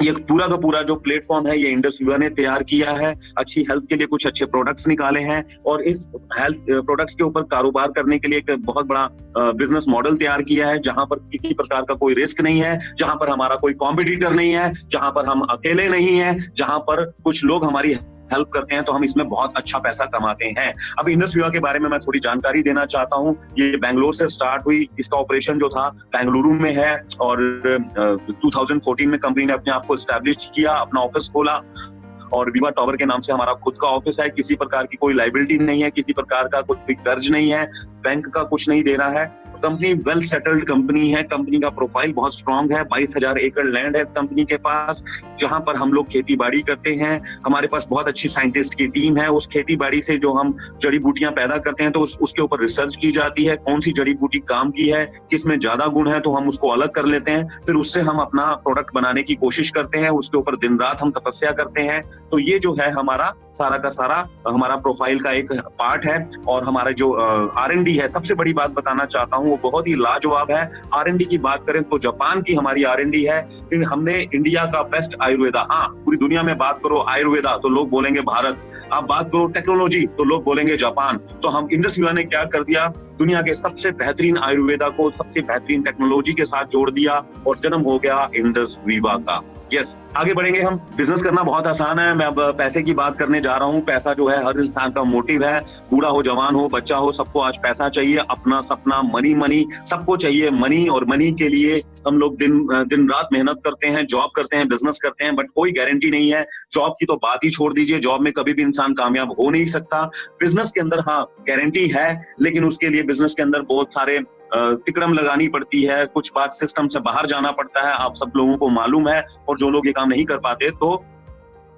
ये पूरा का पूरा जो प्लेटफॉर्म है ये इंडस विवा ने तैयार किया है। अच्छी हेल्थ के लिए कुछ अच्छे प्रोडक्ट्स निकाले हैं और इस हेल्थ प्रोडक्ट्स के ऊपर कारोबार करने के लिए एक बहुत बड़ा बिजनेस मॉडल तैयार किया है, जहां पर किसी प्रकार का कोई रिस्क नहीं है, जहां पर हमारा कोई कॉम्पिटिटर नहीं है, जहां पर हम अकेले नहीं है, जहां पर कुछ लोग हमारी हेल्प करते हैं तो हम इसमें बहुत अच्छा पैसा कमाते हैं। अब इंडस विवा के बारे में मैं थोड़ी जानकारी देना चाहता हूं। ये बेंगलोर से स्टार्ट हुई, इसका ऑपरेशन जो था बेंगलुरु में है और 2014 में कंपनी ने अपने आप को एस्टैब्लिश किया, अपना ऑफिस खोला और विवा टावर के नाम से हमारा खुद का ऑफिस है। किसी प्रकार की कोई लाइबिलिटी नहीं है, किसी प्रकार का कोई कर्ज नहीं है, बैंक का कुछ नहीं देना है। कंपनी वेल सेटल्ड कंपनी है, कंपनी का प्रोफाइल बहुत स्ट्रांग है। 22,000 एकड़ लैंड है इस कंपनी के पास, जहां पर हम लोग खेती बाड़ी करते हैं। हमारे पास बहुत अच्छी साइंटिस्ट की टीम है। उस खेती बाड़ी से जो हम जड़ी बूटियां पैदा करते हैं तो उसके ऊपर रिसर्च की जाती है, कौन सी जड़ी बूटी काम की है, किसमें ज्यादा गुण है, तो हम उसको अलग कर लेते हैं। फिर उससे हम अपना प्रोडक्ट बनाने की कोशिश करते हैं, उसके ऊपर दिन रात हम तपस्या करते हैं। तो ये जो है हमारा सारा का सारा हमारा प्रोफाइल का एक पार्ट है। और हमारा जो R&D है, सबसे बड़ी बात बताना चाहता हूँ, वो बहुत ही लाजवाब है। R&D की बात करें तो जापान की हमारी R&D है। फिर हमने इंडिया का बेस्ट आयुर्वेदा, हाँ पूरी दुनिया में बात करो आयुर्वेदा तो लोग बोलेंगे भारत, आप बात करो टेक्नोलॉजी तो लोग बोलेंगे जापान। तो हम इंडस विवा ने क्या कर दिया, दुनिया के सबसे बेहतरीन आयुर्वेदा को सबसे बेहतरीन टेक्नोलॉजी के साथ जोड़ दिया और जन्म हो गया इंडस विवा का। यस, आगे बढ़ेंगे हम। बिजनेस करना बहुत आसान है। मैं अब पैसे की बात करने जा रहा हूँ। पैसा जो है हर इंसान का मोटिव है, बूढ़ा हो, जवान हो, बच्चा हो, सबको आज पैसा चाहिए। अपना सपना मनी सबको चाहिए। मनी और मनी के लिए हम लोग दिन रात मेहनत करते हैं, जॉब करते हैं, बिजनेस करते हैं, बट कोई गारंटी नहीं है। जॉब की तो बात ही छोड़ दीजिए, जॉब में कभी भी इंसान कामयाब हो नहीं सकता। बिजनेस के अंदर हाँ गारंटी है, लेकिन उसके लिए बिजनेस के अंदर बहुत सारे तिकड़म लगानी पड़ती है, कुछ बात सिस्टम से बाहर जाना पड़ता है, आप सब लोगों को मालूम है। और जो लोग ये काम नहीं कर पाते तो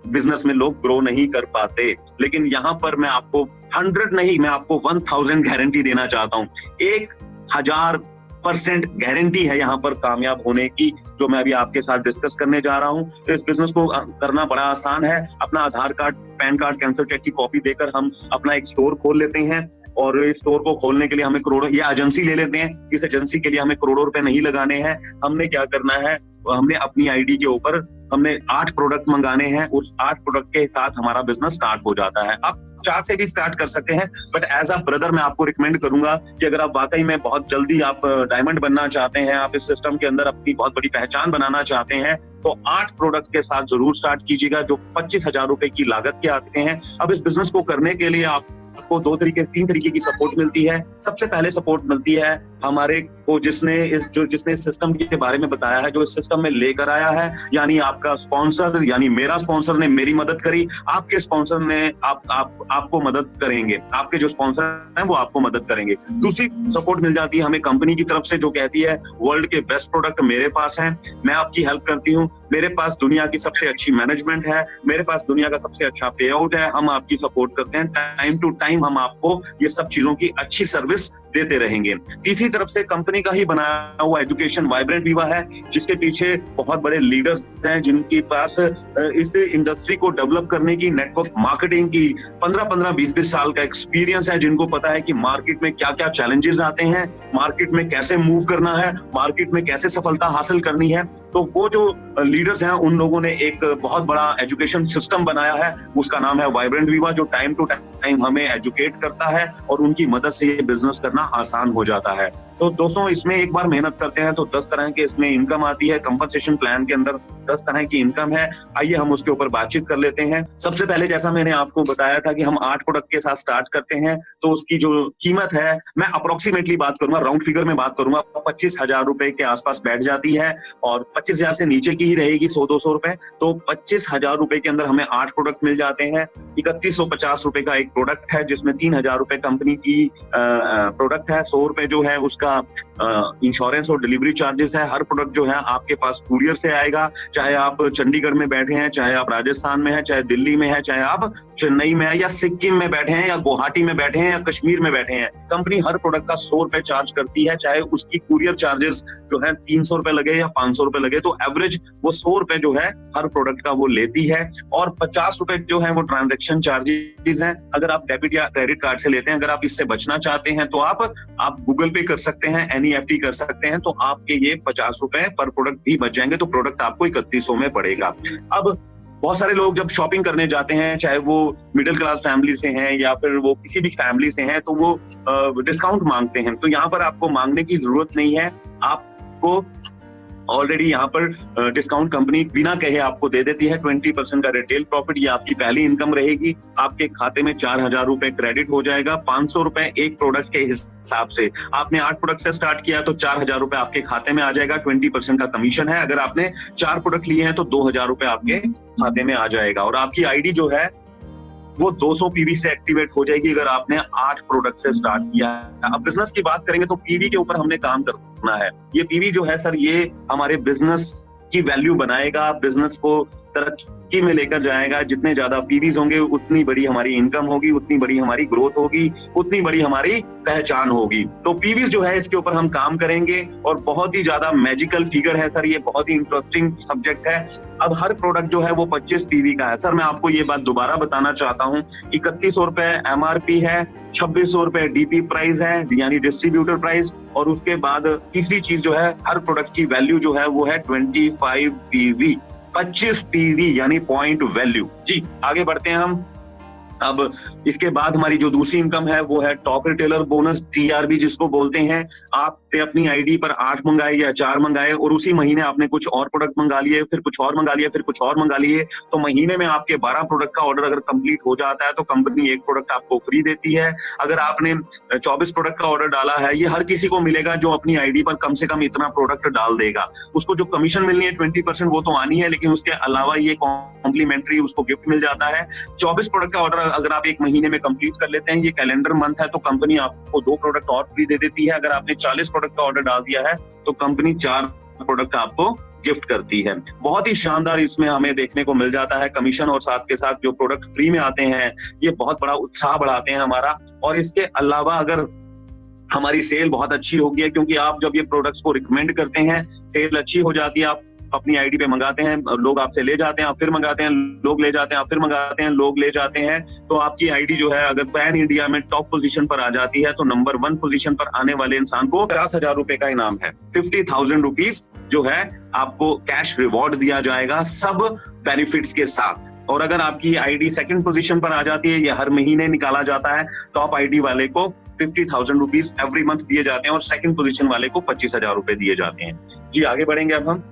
बिजनेस में लोग ग्रो नहीं कर पाते। लेकिन यहाँ पर मैं आपको 100 नहीं, मैं आपको 1000 गारंटी देना चाहता हूँ। 1000% गारंटी है यहाँ पर कामयाब होने की, जो मैं अभी आपके साथ डिस्कस करने जा रहा हूँ। इस बिजनेस को करना बड़ा आसान है। अपना Aadhaar card, PAN card, cancel cheque की कॉपी देकर हम अपना एक स्टोर खोल लेते हैं। और इस स्टोर को खोलने के लिए हमें करोड़ों, या एजेंसी ले लेते हैं, इस एजेंसी के लिए हमें करोड़ों रुपए नहीं लगाने हैं। हमने क्या करना है, हमने अपनी आईडी के ऊपर हमने 8 प्रोडक्ट मंगाने हैं। उस 8 प्रोडक्ट के साथ हमारा बिजनेस स्टार्ट हो जाता है। आप 4 से भी स्टार्ट कर सकते हैं, बट एज अ ब्रदर मैं आपको रिकमेंड करूंगा कि अगर आप वाकई में बहुत जल्दी आप डायमंड बनना चाहते हैं, आप इस सिस्टम के अंदर अपनी बहुत बड़ी पहचान बनाना चाहते हैं, तो 8 प्रोडक्ट के साथ जरूर स्टार्ट कीजिएगा, जो 25,000 रुपए की लागत के आते हैं। अब इस बिजनेस को करने के लिए आपको 3 तरीके की सपोर्ट मिलती है। सबसे पहले सपोर्ट मिलती है हमारे को जिसने इस सिस्टम के बारे में बताया है, जो इस सिस्टम में लेकर आया है, यानी आपका स्पॉन्सर, यानी मेरा स्पॉन्सर ने मेरी मदद करी, आपके स्पॉन्सर ने आपको मदद करेंगे, आपके जो स्पॉन्सर हैं वो आपको मदद करेंगे। दूसरी सपोर्ट मिल जाती है हमें कंपनी की तरफ से, जो कहती है वर्ल्ड के बेस्ट प्रोडक्ट मेरे पास हैं, मैं आपकी हेल्प करती हूँ, मेरे पास दुनिया की सबसे अच्छी मैनेजमेंट है, मेरे पास दुनिया का सबसे अच्छा पे आउट है, हम आपकी सपोर्ट करते हैं। टाइम टू टाइम हम आपको ये सब चीजों की अच्छी सर्विस देते रहेंगे। तीसरी तरफ से कंपनी का ही बनाया हुआ एजुकेशन वाइब्रेंट विवा है, जिसके पीछे बहुत बड़े लीडर्स हैं, जिनके पास इस इंडस्ट्री को डेवलप करने की, नेटवर्क मार्केटिंग की 15-15, 20-20 साल का एक्सपीरियंस है, जिनको पता है कि मार्केट में क्या क्या चैलेंजेस आते हैं, मार्केट में कैसे मूव करना है, मार्केट में कैसे सफलता हासिल करनी है। तो वो जो लीडर्स हैं उन लोगों ने एक बहुत बड़ा एजुकेशन सिस्टम बनाया है, उसका नाम है वाइब्रेंट विवा, जो टाइम टू टाइम हमें एजुकेट करता है और उनकी मदद से ये बिजनेस करना आसान हो जाता है। तो दोस्तों इसमें एक बार मेहनत करते हैं तो 10 तरह के इसमें इनकम आती है। कंपनसेशन प्लान के अंदर 10 तरह की इनकम है। आइए हम उसके ऊपर बातचीत कर लेते हैं। सबसे पहले जैसा मैंने आपको बताया था कि हम 8 प्रोडक्ट के साथ स्टार्ट करते हैं, तो उसकी जो कीमत है, मैं अप्रोक्सीमेटली बात करूंगा, राउंड फिगर में बात करूंगा, 25,000 रुपए के आसपास बैठ जाती है और 25,000 से नीचे की ही रहेगी, 100-200 रुपए। तो 25,000 रुपए के अंदर हमें 8 प्रोडक्ट मिल जाते हैं। 3150 रुपए का एक प्रोडक्ट है, जिसमें 3,000 रुपए कंपनी की प्रोडक्ट है, 100 रुपए जो है उसका इंश्योरेंस और डिलीवरी चार्जेस है। हर प्रोडक्ट जो है आपके पास कुरियर से आएगा, चाहे आप चंडीगढ़ में बैठे हैं, चाहे आप राजस्थान में हैं, चाहे दिल्ली में है, चाहे आप चेन्नई में है, या सिक्किम में बैठे हैं, या गुवाहाटी में बैठे हैं, या कश्मीर में बैठे हैं। कंपनी हर प्रोडक्ट का 100 रुपए चार्ज करती है, चाहे उसकी कुरियर चार्जेस जो है 300 रुपए लगे या 500 रुपए लगे, तो एवरेज वो 100 रुपए जो है हर प्रोडक्ट का वो लेती है। और 50 रुपए जो है वो ट्रांजैक्शन चार्जेस हैं, अगर आप डेबिट या क्रेडिट कार्ड से लेते हैं। अगर आप इससे बचना चाहते हैं तो आप गूगल पे कर सकते हैं, NEFT कर सकते हैं, तो आपके ये 50 रुपए पर प्रोडक्ट भी बच जाएंगे, तो प्रोडक्ट आपको 3100 में पड़ेगा। अब बहुत सारे लोग जब शॉपिंग करने जाते हैं, चाहे वो मिडिल क्लास फैमिली से हैं या फिर वो किसी भी फैमिली से हैं, तो वो डिस्काउंट मांगते हैं। तो यहाँ पर आपको मांगने की जरूरत नहीं है, आपको ऑलरेडी यहाँ पर डिस्काउंट कंपनी बिना कहे आपको दे देती है 20% का रिटेल प्रॉफिट। ये आपकी पहली इनकम रहेगी। आपके खाते में 4,000 रुपए क्रेडिट हो जाएगा। 500 रुपए एक प्रोडक्ट के हिसाब से। आपने 8 प्रोडक्ट से स्टार्ट किया तो 4,000 रुपए आपके खाते में आ जाएगा। 20% का कमीशन है। अगर आपने 4 प्रोडक्ट लिए हैं तो 2,000 रुपए आपके खाते में आ जाएगा। और आपकी आईडी जो है वो 200 पीवी से एक्टिवेट हो जाएगी अगर आपने 8 प्रोडक्ट से स्टार्ट किया है। अब बिजनेस की बात करेंगे तो पीवी के ऊपर हमने काम करना है। ये पीवी जो है सर, ये हमारे बिजनेस की वैल्यू बनाएगा, बिजनेस को तरक्की में लेकर जाएगा। जितने ज्यादा पीवीज होंगे उतनी बड़ी हमारी इनकम होगी, उतनी बड़ी हमारी ग्रोथ होगी, उतनी बड़ी हमारी पहचान होगी। तो पीवीज जो है इसके ऊपर हम काम करेंगे और बहुत ही ज्यादा मैजिकल फिगर है सर, ये बहुत ही इंटरेस्टिंग सब्जेक्ट है। अब हर प्रोडक्ट जो है वो 25 पीवी का है। सर मैं आपको ये बात दोबारा बताना चाहता हूँ, 3100 रुपए एमआरपी है, 2600 रुपए डीपी प्राइस है यानी डिस्ट्रीब्यूटर प्राइस, और उसके बाद तीसरी चीज जो है हर प्रोडक्ट की वैल्यू जो है वो है 25 पीवी, 25 पीवी यानी पॉइंट वैल्यू। जी आगे बढ़ते हैं हम। अब इसके बाद हमारी जो दूसरी इनकम है वो है टॉप रिटेलर बोनस, टीआरबी जिसको बोलते हैं। आपने अपनी आईडी पर 8 मंगाए या 4 मंगाए और उसी महीने आपने कुछ और प्रोडक्ट मंगा लिए, फिर कुछ और मंगा लिए, फिर कुछ और मंगा लिए, तो महीने में आपके 12 प्रोडक्ट का ऑर्डर अगर कंप्लीट हो जाता है तो कंपनी एक प्रोडक्ट आपको फ्री देती है। अगर आपने 24 प्रोडक्ट का ऑर्डर डाला है, ये हर किसी को मिलेगा जो अपनी आईडी पर कम से कम इतना प्रोडक्ट डाल देगा। उसको जो कमीशन मिलनी है 20% वो तो आनी है, लेकिन उसके अलावा ये कॉम्प्लीमेंट्री उसको गिफ्ट मिल जाता है। 24 प्रोडक्ट का ऑर्डर अगर आप एक महीने में कंप्लीट कर लेते हैं, ये कैलेंडर मंथ है, तो कंपनी आपको 2 प्रोडक्ट और फ्री दे देती है। अगर आपने 40 प्रोडक्ट का ऑर्डर डाल दिया है तो कंपनी 4 प्रोडक्ट आपको गिफ्ट करती है। बहुत ही शानदार इसमें हमें देखने को मिल जाता है कमीशन, और साथ के साथ जो प्रोडक्ट फ्री में आते हैं ये बहुत बड़ा उत्साह बढ़ाते हैं हमारा। और इसके अलावा अगर हमारी सेल बहुत अच्छी होगी है, क्योंकि आप जब ये प्रोडक्ट्स को रिकमेंड करते हैं, सेल अच्छी हो जाती है, आप अपनी आईडी पे मंगाते हैं, लोग आपसे ले जाते हैं, आप फिर मंगाते हैं, लोग ले जाते हैं, आप फिर मंगाते हैं, लोग ले जाते हैं, तो आपकी आईडी जो है अगर पैन इंडिया में टॉप पोजीशन पर आ जाती है तो नंबर 1 पोजीशन पर आने वाले इंसान को 50,000 रुपए का इनाम है। 50,000 रुपीज जो है आपको कैश रिवॉर्ड दिया जाएगा सब बेनिफिट्स के साथ। और अगर आपकी आईडी 2nd पोजीशन पर आ जाती है, या हर महीने निकाला जाता है, टॉप आईडी वाले को 50,000 रुपीज एवरी मंथ दिए जाते हैं और 2nd पोजीशन वाले को 25,000 रुपए दिए जाते हैं। जी आगे बढ़ेंगे अब हम।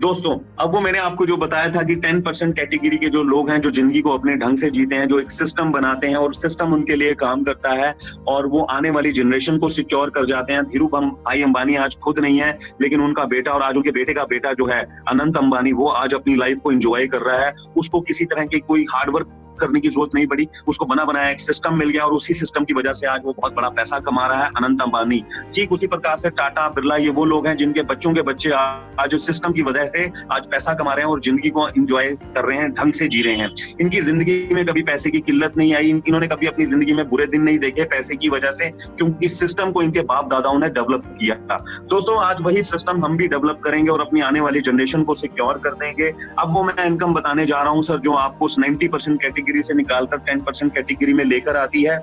दोस्तों अब वो मैंने आपको जो बताया था कि 10% कैटेगरी के जो लोग हैं जो जिंदगी को अपने ढंग से जीते हैं, जो एक सिस्टम बनाते हैं और सिस्टम उनके लिए काम करता है और वो आने वाली जनरेशन को सिक्योर कर जाते हैं। धीरूभाई अंबानी आज खुद नहीं है, लेकिन उनका बेटा और आज उनके बेटे का बेटा जो है अनंत अंबानी, वो आज अपनी लाइफ को एंजॉय कर रहा है। उसको किसी तरह की कोई हार्डवर्क करने की जरूरत नहीं पड़ी, उसको बना बनाया एक सिस्टम मिल गया और उसी सिस्टम की वजह से आज वो बहुत बड़ा पैसा कमा रहा है, अनंत अंबानी। ठीक उसी प्रकार से टाटा बिरला, ये वो लोग हैं जिनके बच्चों के बच्चे आज उस सिस्टम की वजह से आज पैसा कमा रहे हैं और जिंदगी को एंजॉय कर रहे हैं, ढंग से जी रहे हैं। इनकी जिंदगी में कभी पैसे की किल्लत नहीं आई, इन्होंने कभी अपनी जिंदगी में बुरे दिन नहीं देखे पैसे की वजह से, क्योंकि इस सिस्टम को इनके बाप दादाओं ने डेवलप किया था। दोस्तों आज वही सिस्टम हम भी डेवलप करेंगे और अपनी आने वाली जनरेशन को सिक्योर कर देंगे। अब वो मैं इनकम बताने जा रहा हूं सर, जो आपको उस 90% कैटेगरी से निकालकर 10% कैटेगरी में लेकर आती है।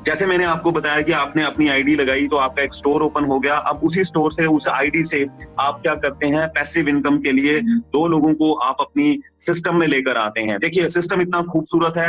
जैसे मैंने आपको बताया कि आपने अपनी आईडी लगाई तो आपका एक स्टोर ओपन हो गया। अब उसी स्टोर से, उस आईडी से आप क्या करते हैं, पैसिव इनकम के लिए 2 लोगों को आप अपनी सिस्टम में लेकर आते हैं। देखिए सिस्टम इतना खूबसूरत है,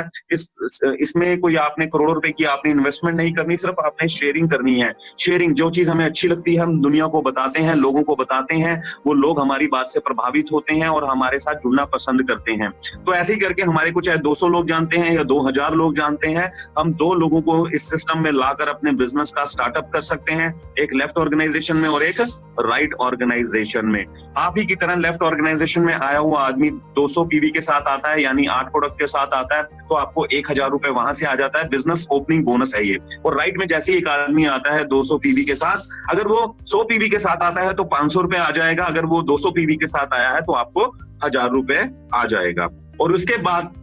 इसमें कोई आपने करोड़ों रुपए की आपने इन्वेस्टमेंट नहीं करनी, सिर्फ आपने शेयरिंग करनी है। शेयरिंग, जो चीज हमें अच्छी लगती है हम दुनिया को बताते हैं, लोगों को बताते हैं, वो लोग हमारी बात से प्रभावित होते हैं और हमारे साथ जुड़ना पसंद करते हैं। तो ऐसे ही करके हमारे को चाहे 200 लोग जानते हैं या 2000 लोग जानते हैं, हम 2 लोगों को इस सिस्टम में लाकर अपने बिजनेस का स्टार्टअप कर सकते हैं, एक लेफ्ट ऑर्गेनाइजेशन में और एक राइट ऑर्गेनाइजेशन में। आप ही की तरह लेफ्ट ऑर्गेनाइजेशन में आया हुआ आदमी 200 पीवी के साथ आता है, यानी 8 प्रोडक्ट के साथ आता है, तो आपको 1000 रुपए वहां से आ जाता है, बिजनेस ओपनिंग बोनस है ये। और राइट में जैसे ही एक आदमी आता है 200 पीवी के साथ, अगर वो 100 पीवी के साथ आता है तो 500 रुपए आ जाएगा, अगर वो 200 पीवी के साथ आया है तो आपको 1000 रुपए आ जाएगा। और उसके बाद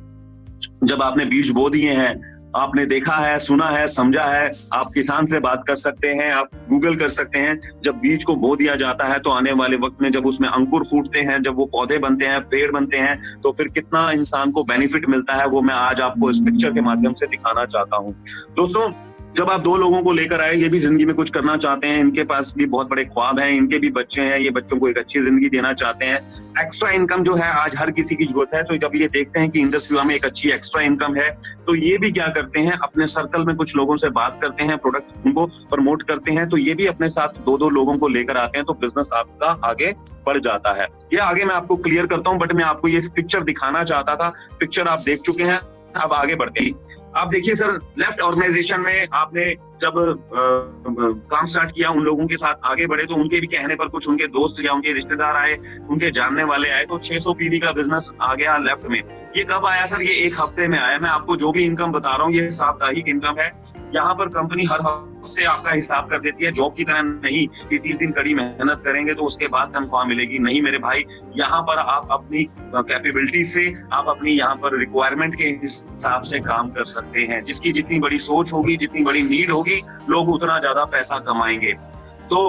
जब आपने बीज बो दिए हैं, आपने देखा है, सुना है, समझा है, आप किसान से बात कर सकते हैं, आप गूगल कर सकते हैं। जब बीज को बो दिया जाता है तो आने वाले वक्त में जब उसमें अंकुर फूटते हैं, जब वो पौधे बनते हैं, पेड़ बनते हैं, तो फिर कितना इंसान को बेनिफिट मिलता है वो मैं आज आपको इस पिक्चर के माध्यम से दिखाना चाहता हूं। दोस्तों जब आप दो लोगों को लेकर आए, ये भी जिंदगी में कुछ करना चाहते हैं, इनके पास भी बहुत बड़े ख्वाब हैं, इनके भी बच्चे हैं, ये बच्चों को एक अच्छी जिंदगी देना चाहते हैं। एक्स्ट्रा इनकम जो है आज हर किसी की जरूरत है, तो जब ये देखते हैं कि इंडस विवा में एक अच्छी एक्स्ट्रा इनकम है, तो ये भी क्या करते हैं, अपने सर्कल में कुछ लोगों से बात करते हैं, प्रोडक्ट उनको प्रमोट करते हैं, तो ये भी अपने साथ दो दो लोगों को लेकर आते हैं, तो बिजनेस आपका आगे बढ़ जाता है। ये आगे मैं आपको क्लियर करता हूँ, बट मैं आपको ये पिक्चर दिखाना चाहता था। पिक्चर आप देख चुके हैं, अब आगे बढ़ते हैं। आप देखिए सर, लेफ्ट ऑर्गेनाइजेशन में आपने जब काम स्टार्ट किया, उन लोगों के साथ आगे बढ़े, तो उनके भी कहने पर कुछ उनके दोस्त या उनके रिश्तेदार आए, उनके जानने वाले आए, तो 600 पीवी का बिजनेस आ गया लेफ्ट में। ये कब आया सर? ये एक हफ्ते में आया। मैं आपको जो भी इनकम बता रहा हूँ, ये साप्ताहिक इनकम है। यहाँ पर कंपनी हर हफ्ते आपका हिसाब कर देती है, जॉब की तरह नहीं कि 30 दिन कड़ी मेहनत करेंगे तो उसके बाद तनख्वाह मिलेगी। नहीं मेरे भाई, यहाँ पर आप अपनी कैपेबिलिटी से, आप अपनी यहाँ पर रिक्वायरमेंट के हिसाब से काम कर सकते हैं। जिसकी जितनी बड़ी सोच होगी, जितनी बड़ी नीड होगी, लोग उतना ज्यादा पैसा कमाएंगे। तो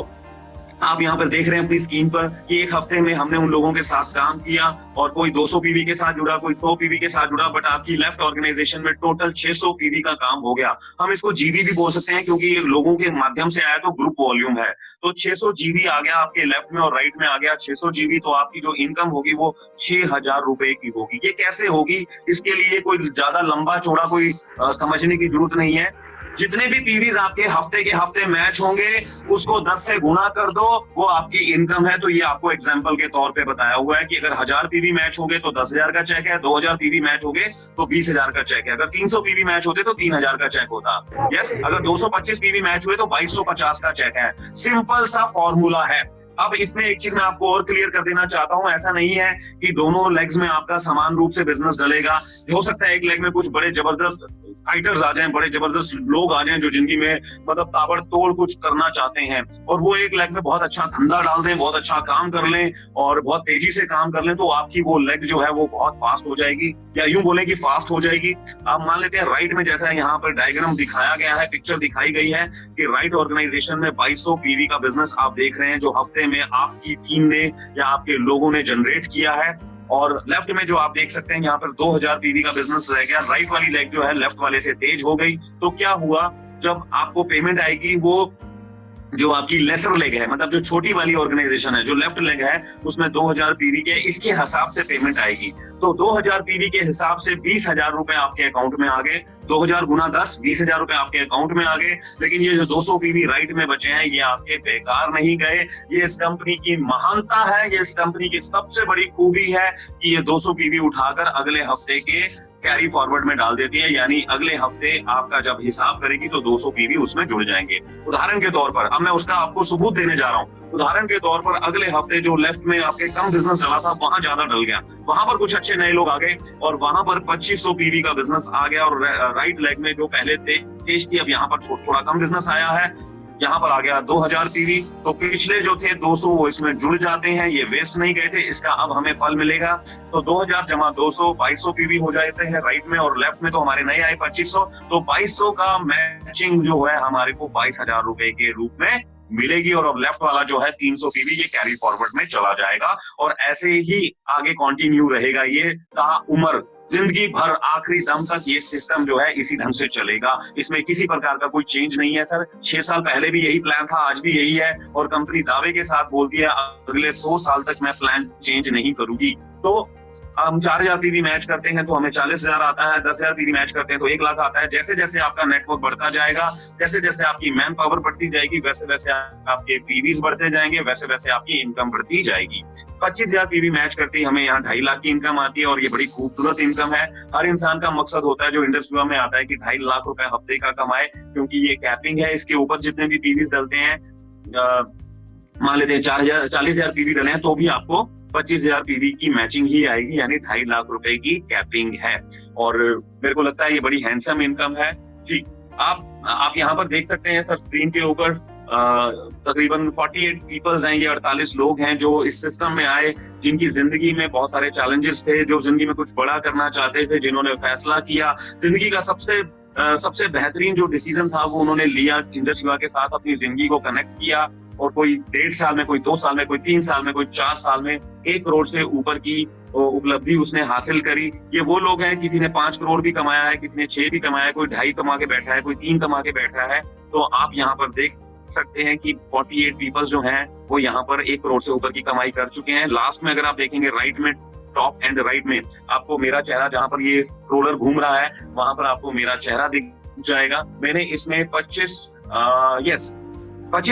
आप यहाँ पर देख रहे हैं अपनी स्क्रीन पर कि एक हफ्ते में हमने उन लोगों के साथ काम किया, और कोई 200 पीवी के साथ जुड़ा, कोई 100 पीवी के साथ जुड़ा, बट आपकी लेफ्ट ऑर्गेनाइजेशन में टोटल 600 पीवी का काम हो गया। हम इसको जीवी भी बोल सकते हैं, क्योंकि ये लोगों के माध्यम से आया, तो ग्रुप वॉल्यूम है। तो 600 जीवी आ गया आपके लेफ्ट में, और राइट में आ गया 600 जीवी। तो आपकी जो इनकम होगी वो 6,000 रुपए की होगी। ये कैसे होगी? इसके लिए कोई ज्यादा लंबा चौड़ा कोई समझने की जरूरत नहीं है। जितने भी पीवीज आपके हफ्ते के हफ्ते मैच होंगे, उसको 10 से गुना कर दो, वो आपकी इनकम है। तो ये आपको एग्जांपल के तौर पे बताया हुआ है कि अगर 1000 पीवी मैच होंगे तो 10,000 का चेक है, 2000 पीवी मैच होंगे तो 20,000 का चेक है, अगर 300 पीवी मैच होते तो 3,000 का चेक होता। यस, अगर 225 पीवी मैच हुए तो 2250 का चेक है। सिंपल सा फॉर्मूला है। अब इसमें एक चीज मैं आपको और क्लियर कर देना चाहता हूं, ऐसा नहीं है कि दोनों लेग्स में आपका समान रूप से बिजनेस चलेगा। हो सकता है एक लेग में कुछ बड़े जबरदस्त फाइटर्स आ जाएं, बड़े जबरदस्त लोग आ जाएं जो जिंदगी में मतलब ताबड़तोड़ कुछ करना चाहते हैं, और वो एक लेग में बहुत अच्छा धंधा डाल दें, बहुत अच्छा काम कर लें और बहुत तेजी से काम कर लें, तो आपकी वो लेग जो है वो बहुत फास्ट हो जाएगी, या यूं बोले कि फास्ट हो जाएगी। आप मान लेते हैं राइट में, जैसा यहाँ पर डायग्राम दिखाया गया है, पिक्चर दिखाई गई है कि राइट ऑर्गेनाइजेशन में 2200 पीवी का बिजनेस आप देख रहे हैं, जो हफ्ते में आपकी टीम ने या आपके लोगों ने जनरेट किया है। और लेफ्ट में जो आप देख सकते हैं यहाँ पर 2000 पीवी का बिजनेस रह गया। राइट वाली लेग जो है लेफ्ट वाले से तेज हो गई। तो क्या हुआ, जब आपको पेमेंट आएगी, वो जो आपकी लेसर लेग है, मतलब जो छोटी वाली ऑर्गेनाइजेशन है, जो लेफ्ट लेग है, उसमें 2000 पीवी के इसके हिसाब से पेमेंट आएगी। तो 2000 पीवी के हिसाब से 20,000 रुपए आपके अकाउंट में आ गए। 2000 गुना 10, 20,000 रुपए आपके अकाउंट में आ गए। लेकिन ये जो 200 पीवी राइट में बचे हैं, ये आपके बेकार नहीं गए। ये इस कंपनी की महानता है, ये इस कंपनी की सबसे बड़ी खूबी है कि ये 200 पीवी उठाकर अगले हफ्ते के कैरी फॉरवर्ड में डाल देती है। यानी अगले हफ्ते आपका जब हिसाब करेगी तो 200 पीवी उसमें जुड़ जाएंगे। उदाहरण के तौर पर, अब मैं उसका आपको सबूत देने जा रहा हूँ। उदाहरण के तौर पर, अगले हफ्ते जो लेफ्ट में आपके कम बिजनेस चला था, वहां ज्यादा डल गया, वहां पर कुछ अच्छे नए लोग आ गए और वहां पर 2500 पीवी का बिजनेस आ गया। और राइट लेग में जो पहले तेज थी, अब यहाँ पर थोड़ा कम बिजनेस आया है, यहाँ पर आ गया 2000 पीवी। तो पिछले जो थे 200 वो इसमें जुड़ जाते हैं, ये वेस्ट नहीं गए थे, इसका अब हमें फल मिलेगा। तो 2000 जमा 200, 2200 पीवी हो जाते हैं राइट में, और लेफ्ट में तो हमारे नए आए 2500। तो 2200 का मैचिंग जो है हमारे को 22,000 रुपए के रूप में मिलेगी। और अब लेफ्ट वाला जो है 300 पीवी, ये कैरी फॉरवर्ड में चला जाएगा, और ऐसे ही आगे कंटिन्यू रहेगा ये ताउम्र, जिंदगी भर आखिरी दम तक ये सिस्टम जो है इसी ढंग से चलेगा। इसमें किसी प्रकार का कोई चेंज नहीं है सर। 6 साल पहले भी यही प्लान था, आज भी यही है, और कंपनी दावे के साथ बोलती है अगले 100 साल तक मैं प्लान चेंज नहीं करूंगी। तो हम 4000 पीवी मैच करते हैं तो हमें 40,000 आता है, 10,000 पीवी मैच करते हैं तो 1 लाख आता है। जैसे जैसे आपका नेटवर्क बढ़ता जाएगा, जैसे जैसे आपकी मैन पावर बढ़ती जाएगी, वैसे वैसे आपके पीवीज बढ़ते जाएंगे, वैसे वैसे आपकी इनकम बढ़ती जाएगी। 25,000 पीवी मैच करते ही हमें यहाँ 2.5 लाख की इनकम आती है, और ये बड़ी खूबसूरत इनकम है। हर इंसान का मकसद होता है जो इंडस विवा में आता है कि 2.5 लाख रुपए हफ्ते का कमाए, क्योंकि ये कैपिंग है। इसके ऊपर जितने भी पीवीज डलते हैं, मान लेते हैं 40,000 पीवी डले हैं, तो भी आपको 25,000 पीवी की मैचिंग ही आएगी, यानी 2.5 लाख रुपए की कैपिंग है। और मेरे को लगता है ये बड़ी हैंडसम इनकम है जी। आप यहाँ पर देख सकते हैं सर स्क्रीन के ऊपर तकरीबन 48 पीपल्स हैं, ये 48 लोग हैं जो इस सिस्टम में आए, जिनकी जिंदगी में बहुत सारे चैलेंजेस थे, जो जिंदगी में कुछ बड़ा करना चाहते थे, जिन्होंने फैसला किया। जिंदगी का सबसे बेहतरीन जो डिसीजन था वो उन्होंने लिया, इंडस विवा के साथ अपनी जिंदगी को कनेक्ट किया, और कोई 1.5 साल में, कोई 2 साल में, कोई 3 साल में, कोई 4 साल में 1 करोड़ से ऊपर की उपलब्धि उसने हासिल करी। ये वो लोग हैं, किसी ने 5 करोड़ भी कमाया है, किसी ने 6 भी कमाया है, कोई 2.5 कमा के बैठा है, कोई 3 कमा के बैठा है। तो आप यहाँ पर देख सकते हैं कि 48 पीपल जो हैं वो यहाँ पर 1 करोड़ से ऊपर की कमाई कर चुके हैं। लास्ट में अगर आप देखेंगे राइट में, टॉप एंड राइट में आपको मेरा चेहरा, जहां पर ये रोलर घूम रहा है वहां पर आपको मेरा चेहरा दिख जाएगा। मैंने इसमें 25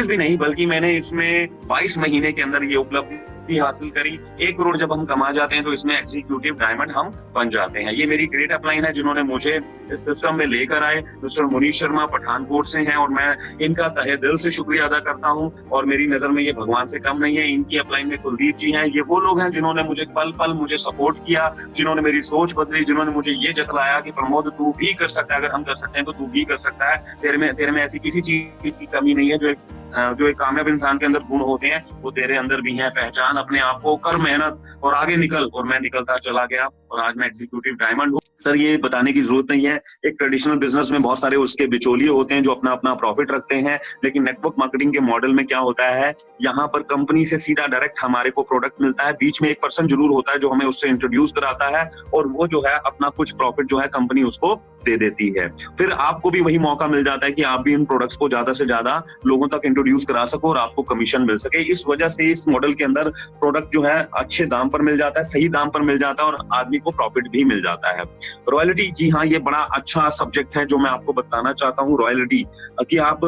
भी नहीं, बल्कि मैंने इसमें 22 महीने के अंदर ये उपलब्धि हासिल करी। 1 करोड़ जब हम कमा जाते हैं तो इसमें एग्जीक्यूटिव डायमंड हम बन जाते हैं। ये मेरी ग्रेट अपलाइन है जिन्होंने मुझे इस सिस्टम में लेकर आए। मिस्टर मुनीश शर्मा पठानकोट से हैं और मैं इनका तहे दिल से शुक्रिया अदा करता हूं। और मेरी नजर में ये भगवान से कम नहीं है। इनकी अपलाइन में कुलदीप जी हैं। ये वो लोग हैं जिन्होंने मुझे पल पल मुझे सपोर्ट किया, जिन्होंने मेरी सोच बदली, जिन्होंने मुझे ये जतलाया कि प्रमोद तू भी कर सकता है, अगर हम कर सकते हैं तो तू भी कर सकता है। तेरे में ऐसी किसी चीज की कमी नहीं है। जो एक कामयाब इंसान के अंदर गुण होते हैं वो तेरे अंदर भी हैं। पहचान अपने आप को, कर मेहनत और आगे निकल। और मैं निकलता चला गया और आज मैं एग्जीक्यूटिव डायमंड हूँ। सर ये बताने की जरूरत नहीं है, एक ट्रेडिशनल बिजनेस में बहुत सारे उसके बिचौलिए होते हैं जो अपना अपना प्रॉफिट रखते हैं। लेकिन नेटवर्क मार्केटिंग के मॉडल में क्या होता है, यहाँ पर कंपनी से सीधा डायरेक्ट हमारे को प्रोडक्ट मिलता है। बीच में एक पर्सन जरूर होता है जो हमें उससे इंट्रोड्यूस कराता है और वो जो है अपना कुछ प्रॉफिट जो है कंपनी उसको दे देती है। फिर आपको भी वही मौका मिल जाता है कि आप भी इन प्रोडक्ट्स को ज्यादा से ज्यादा लोगों तक इंट्रोड्यूस करा सको और आपको कमीशन मिल सके। इस वजह से इस मॉडल के अंदर प्रोडक्ट जो है अच्छे दाम पर मिल जाता है, सही दाम पर मिल जाता है और आदमी को प्रॉफिट भी मिल जाता है। रॉयल्टी, जी हाँ, ये बड़ा अच्छा सब्जेक्ट है जो मैं आपको बताना चाहता हूँ। रॉयल्टी कि आप,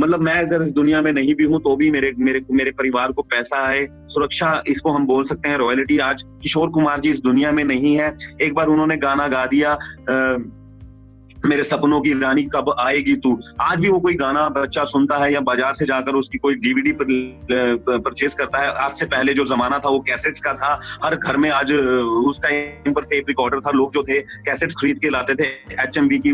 मतलब मैं अगर इस दुनिया में नहीं भी हूँ तो भी मेरे परिवार को पैसा है, सुरक्षा, इसको हम बोल सकते हैं रॉयल्टी। आज किशोर कुमार जी इस दुनिया में नहीं है, एक बार उन्होंने गाना गा दिया, मेरे सपनों की रानी कब आएगी तू। आज भी वो कोई गाना बच्चा सुनता है या बाजार से जाकर उसकी कोई डीवीडी परचेज करता है। आज से पहले जो जमाना था वो कैसेट्स का था, हर घर में आज उस टाइम पर टेप रिकॉर्डर था, लोग जो थे कैसेट्स खरीद के लाते थे। HMV की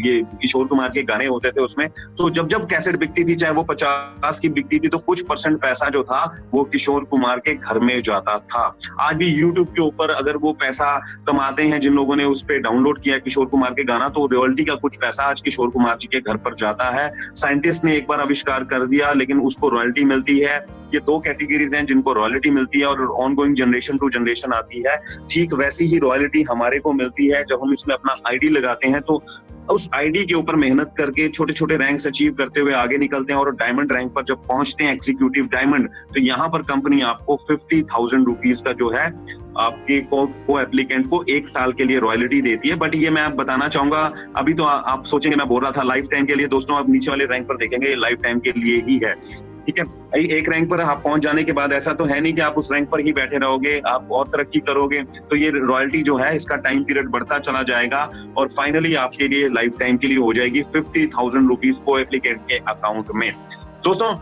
ये किशोर कुमार के गाने होते थे उसमें। तो जब कैसेट बिकती थी, चाहे वो 50 की बिकती थी, तो कुछ % पैसा जो था वो किशोर कुमार के घर में जाता था। आज भी यूट्यूब के ऊपर अगर वो पैसा कमाते हैं जिन लोगों ने उस पर डाउनलोड किया किशोर कुमार के गाना, तो रॉयल्टी का कुछ पैसा आज किशोर कुमार जी के घर पर जाता है। साइंटिस्ट ने एक बार आविष्कार कर दिया लेकिन उसको रॉयल्टी मिलती है। ये 2 कैटेगरीज हैं जिनको रॉयल्टी मिलती है और ऑनगोइंग जनरेशन टू जनरेशन आती है। ठीक वैसी ही रॉयल्टी हमारे को मिलती है जब हम इसमें अपना आईडी लगाते हैं। तो उस आईडी के ऊपर मेहनत करके छोटे छोटे रैंक्स अचीव करते हुए आगे निकलते हैं और डायमंड रैंक पर जब पहुंचते हैं, एग्जीक्यूटिव डायमंड, तो यहाँ पर कंपनी आपको 50,000 रुपीज का जो है आपके को एप्लीकेंट को 1 साल के लिए रॉयल्टी देती है। बट ये मैं बताना चाहूंगा, अभी तो आप सोचेंगे मैं बोल रहा था लाइफ टाइम के लिए। दोस्तों आप नीचे वाले रैंक पर देखेंगे, लाइफ टाइम के लिए ही है, ठीक है। एक रैंक पर आप पहुंच जाने के बाद ऐसा तो है नहीं कि आप उस रैंक पर ही बैठे रहोगे, आप और तरक्की करोगे। तो ये रॉयल्टी जो है इसका टाइम पीरियड बढ़ता चला जाएगा और फाइनली आपके लिए लाइफ टाइम के लिए हो जाएगी 50,000 रुपीज को एप्लीकेंट के अकाउंट में। दोस्तों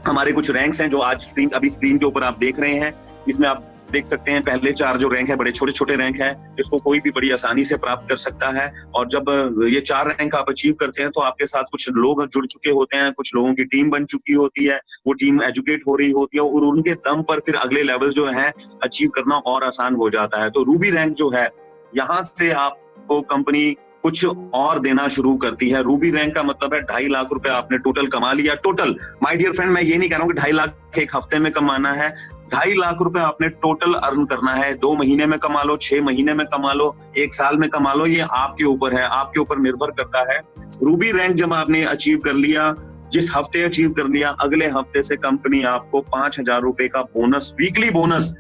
हमारे कुछ रैंक्स हैं जो आज अभी स्क्रीन के ऊपर आप देख रहे हैं। इसमें आप देख सकते हैं पहले 4 जो रैंक है बड़े छोटे छोटे रैंक है, इसको कोई भी बड़ी आसानी से प्राप्त कर सकता है। और जब ये 4 रैंक आप अचीव करते हैं तो आपके साथ कुछ लोग जुड़ चुके होते हैं, कुछ लोगों की टीम बन चुकी होती है, वो टीम एजुकेट हो रही होती है और उनके दम पर फिर अगले लेवल जो है अचीव करना और आसान हो जाता है। तो रूबी रैंक जो है, यहाँ से आपको कंपनी कुछ और देना शुरू करती है। रूबी रैंक का मतलब है 2.5 लाख रुपए आपने टोटल कमा लिया। टोटल, माय डियर फ्रेंड, मैं ये नहीं कह रहा हूं कि 2.5 लाख एक हफ्ते में कमाना है। 2.5 लाख रुपए आपने टोटल अर्न करना है। 2 महीने में कमा लो, 6 महीने में कमा लो, 1 साल में कमा लो, ये आपके ऊपर है, आपके ऊपर निर्भर करता है। रूबी रैंक जब आपने अचीव कर लिया, जिस हफ्ते अचीव कर लिया, अगले हफ्ते से कंपनी आपको 5,000 रुपए का बोनस, वीकली बोनस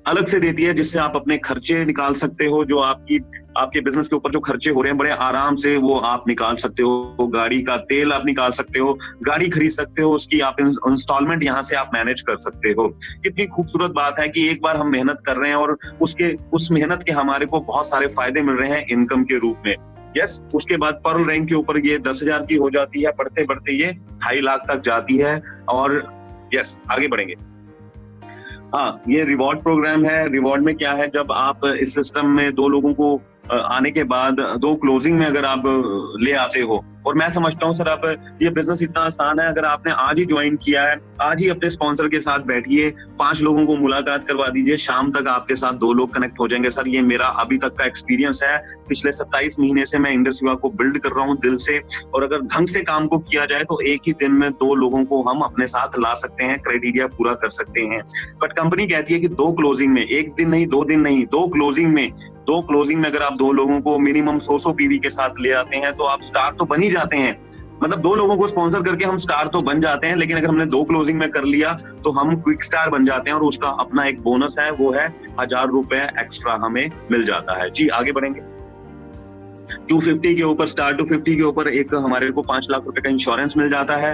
अलग से देती है, जिससे आप अपने खर्चे निकाल सकते हो। जो आपके बिजनेस के ऊपर जो खर्चे हो रहे हैं बड़े आराम से वो आप निकाल सकते हो। गाड़ी का तेल आप निकाल सकते हो, गाड़ी खरीद सकते हो, उसकी आप इंस्टॉलमेंट यहाँ से आप मैनेज कर सकते हो। कितनी खूबसूरत बात है कि एक बार हम मेहनत कर रहे हैं और उस मेहनत के हमारे को बहुत सारे फायदे मिल रहे हैं इनकम के रूप में। यस, उसके बाद पर्ल रैंक के ऊपर ये 10,000 की हो जाती है, बढ़ते बढ़ते ये 2.5 लाख तक जाती है। और यस, आगे बढ़ेंगे। हाँ, ये रिवॉर्ड प्रोग्राम है। रिवॉर्ड में क्या है, जब आप इस सिस्टम में 2 लोगों को आने के बाद 2 क्लोजिंग में अगर आप ले आते हो, और मैं समझता हूँ सर आप ये बिजनेस इतना आसान है, अगर आपने आज ही ज्वाइन किया है, आज ही अपने स्पॉन्सर के साथ बैठिए, 5 लोगों को मुलाकात करवा दीजिए, शाम तक आपके साथ 2 लोग कनेक्ट हो जाएंगे। सर ये मेरा अभी तक का एक्सपीरियंस है, पिछले 27 महीने से मैं इंडस विवा को बिल्ड कर रहा हूँ दिल से, और अगर ढंग से काम को किया जाए तो एक ही दिन में 2 लोगों को हम अपने साथ ला सकते हैं, क्राइटेरिया पूरा कर सकते हैं। बट कंपनी कहती है कि 2 क्लोजिंग में, 1 दिन नहीं 2 दिन नहीं, 2 क्लोजिंग में अगर आप 2 लोगों को मिनिमम 100 पीवी के साथ ले आते हैं तो आप स्टार तो बन ही जाते हैं। मतलब 2 लोगों को स्पॉन्सर करके हम स्टार तो बन जाते हैं, लेकिन अगर हमने 2 क्लोजिंग में कर लिया तो हम क्विक स्टार बन जाते हैं, और उसका अपना एक बोनस है, वो है 1000 रुपए एक्स्ट्रा हमें मिल जाता है। जी आगे बढ़ेंगे। 250 के ऊपर, स्टार 250 के ऊपर एक हमारे को 5 लाख रुपए का इंश्योरेंस मिल जाता है।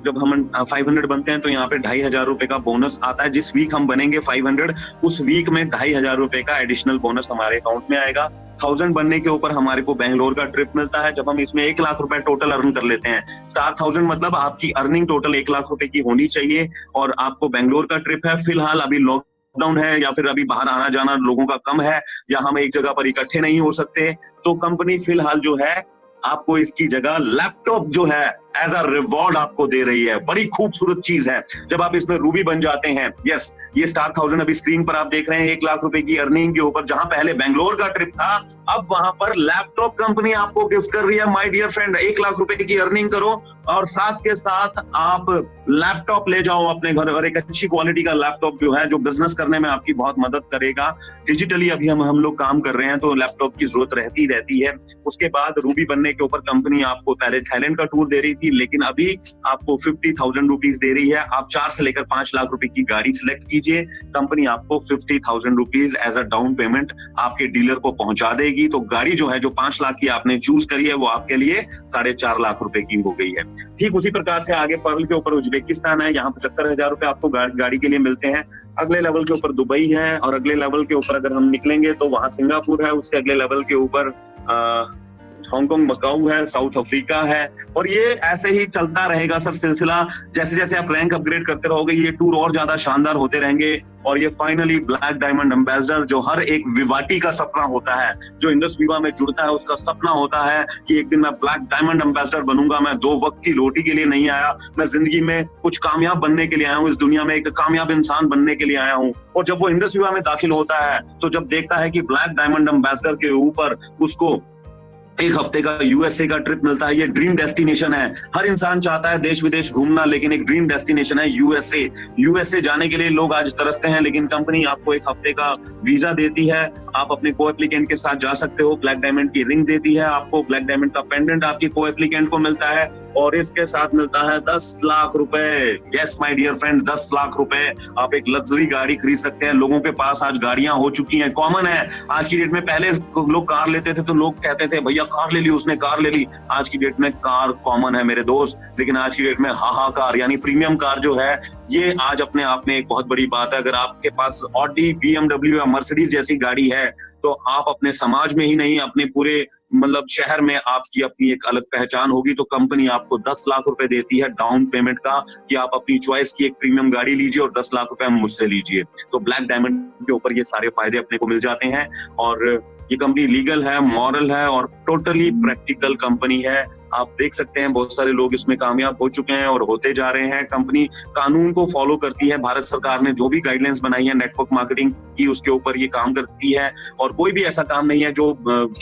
जब हम 500 बनते हैं तो यहाँ पे 2500 रुपए का बोनस आता है। जिस वीक हम बनेंगे 500, उस वीक में 2500 रुपए का एडिशनल बोनस हमारे अकाउंट में आएगा। 1000 बनने के ऊपर हमारे को बैंगलोर का ट्रिप मिलता है, जब हम इसमें 1 लाख रुपए टोटल अर्न कर लेते हैं। स्टार 1000 मतलब आपकी अर्निंग टोटल 1 लाख रुपए की होनी चाहिए, और आपको बैंगलोर का ट्रिप है। फिलहाल अभी लॉकडाउन है, या फिर अभी बाहर आना जाना लोगों का कम है, या हम एक जगह पर इकट्ठे नहीं हो सकते, तो कंपनी फिलहाल जो है आपको इसकी जगह लैपटॉप जो है एज अ रिवॉर्ड आपको दे रही है। बड़ी खूबसूरत चीज है जब आप इसमें रूबी बन जाते हैं। यस, ये स्टार 1000 अभी स्क्रीन पर आप देख रहे हैं, 1 लाख रुपए की अर्निंग के ऊपर, जहां पहले बैंगलोर का ट्रिप था, अब वहां पर लैपटॉप कंपनी आपको गिफ्ट कर रही है। माय डियर फ्रेंड, 1 लाख रुपए की अर्निंग करो और साथ के साथ आप लैपटॉप ले जाओ अपने घर, और एक अच्छी क्वालिटी का लैपटॉप जो है, जो बिजनेस करने में आपकी बहुत मदद करेगा। डिजिटली अभी हम लोग काम कर रहे हैं तो लैपटॉप की जरूरत रहती है। उसके बाद रूबी बनने के ऊपर कंपनी आपको पहले थाईलैंड का टूर दे रही थी, लेकिन अभी आपको 50,000 रुपीज दे रही है। आप 4 से लेकर 5 लाख रुपए की गाड़ी सिलेक्ट कीजिए, कंपनी आपको 50,000 rupees as a down payment आपके डीलर को पहुंचा देगी। तो गाड़ी जो है, जो 5 लाख की आपने चूज करी है, वो आपके लिए 4.5 लाख रुपए की हो गई है। ठीक उसी प्रकार से आगे पर्ल के ऊपर उज्बेकिस्तान है, यहाँ 75,000 रुपए आपको गाड़ी के लिए मिलते हैं। अगले लेवल के ऊपर दुबई है, और अगले लेवल के ऊपर अगर हम निकलेंगे तो वहां सिंगापुर है। उसके अगले लेवल के ऊपर हांगकांग, मकाऊ है, साउथ अफ्रीका है, और ये ऐसे ही चलता रहेगा सर सिलसिला। जैसे जैसे आप रैंक अपग्रेड करते रहोगे, ये टूर और ज्यादा शानदार होते रहेंगे, और ये फाइनली ब्लैक डायमंड एम्बेसडर, जो हर एक विवाटी का सपना होता है, जो इंडस विवा में जुड़ता है, उसका सपना होता है कि एक दिन मैं ब्लैक डायमंड एम्बेसडर बनूंगा। मैं 2 वक्त की रोटी के लिए नहीं आया, मैं जिंदगी में कुछ कामयाब बनने के लिए आया हूँ, इस दुनिया में एक कामयाब इंसान बनने के लिए आया हूँ। और जब वो इंडस विवा में दाखिल होता है, तो जब देखता है कि ब्लैक डायमंड एम्बेसडर के ऊपर उसको 1 हफ्ते का यूएसए का ट्रिप मिलता है, ये ड्रीम डेस्टिनेशन है। हर इंसान चाहता है देश विदेश घूमना, लेकिन एक ड्रीम डेस्टिनेशन है यूएसए। यूएसए जाने के लिए लोग आज तरसते हैं, लेकिन कंपनी आपको 1 हफ्ते का वीजा देती है। आप अपने को एप्लीकेंट के साथ जा सकते हो, ब्लैक डायमंड की रिंग देती है आपको, ब्लैक डायमंड का पेंडेंट आपकी को एप्लीकेंट को मिलता है, और इसके साथ मिलता है 10 लाख रुपए। Yes my dear friend, 10 lakh रुपए आप एक लग्जरी गाड़ी खरीद सकते हैं। लोगों के पास आज गाड़ियां हो चुकी हैं, कॉमन है आज की डेट में। पहले लोग कार लेते थे तो लोग कहते थे भैया कार ले ली, उसने कार ले ली। आज की डेट में कार कॉमन है मेरे दोस्त, लेकिन आज की डेट में हाहाकार यानी प्रीमियम कार जो है, ये आज अपने आप में एक बहुत बड़ी बात है। अगर आपके पास ऑडी, BMW या मर्सिडीज जैसी गाड़ी है, तो आप अपने समाज में ही नहीं, अपने पूरे मतलब शहर में आपकी अपनी एक अलग पहचान होगी। तो कंपनी आपको 10 लाख रुपए देती है डाउन पेमेंट का, कि आप अपनी चॉइस की एक प्रीमियम गाड़ी लीजिए और 10 लाख रुपए मुझसे लीजिए। तो ब्लैक डायमंड के ऊपर ये सारे फायदे अपने को मिल जाते हैं, और ये कंपनी लीगल है, मॉरल है, और टोटली प्रैक्टिकल कंपनी है। आप देख सकते हैं बहुत सारे लोग इसमें कामयाब हो चुके हैं और होते जा रहे हैं। कंपनी कानून को फॉलो करती है, भारत सरकार ने जो भी गाइडलाइंस बनाई है नेटवर्क मार्केटिंग की, उसके ऊपर ये काम करती है, और कोई भी ऐसा काम नहीं है जो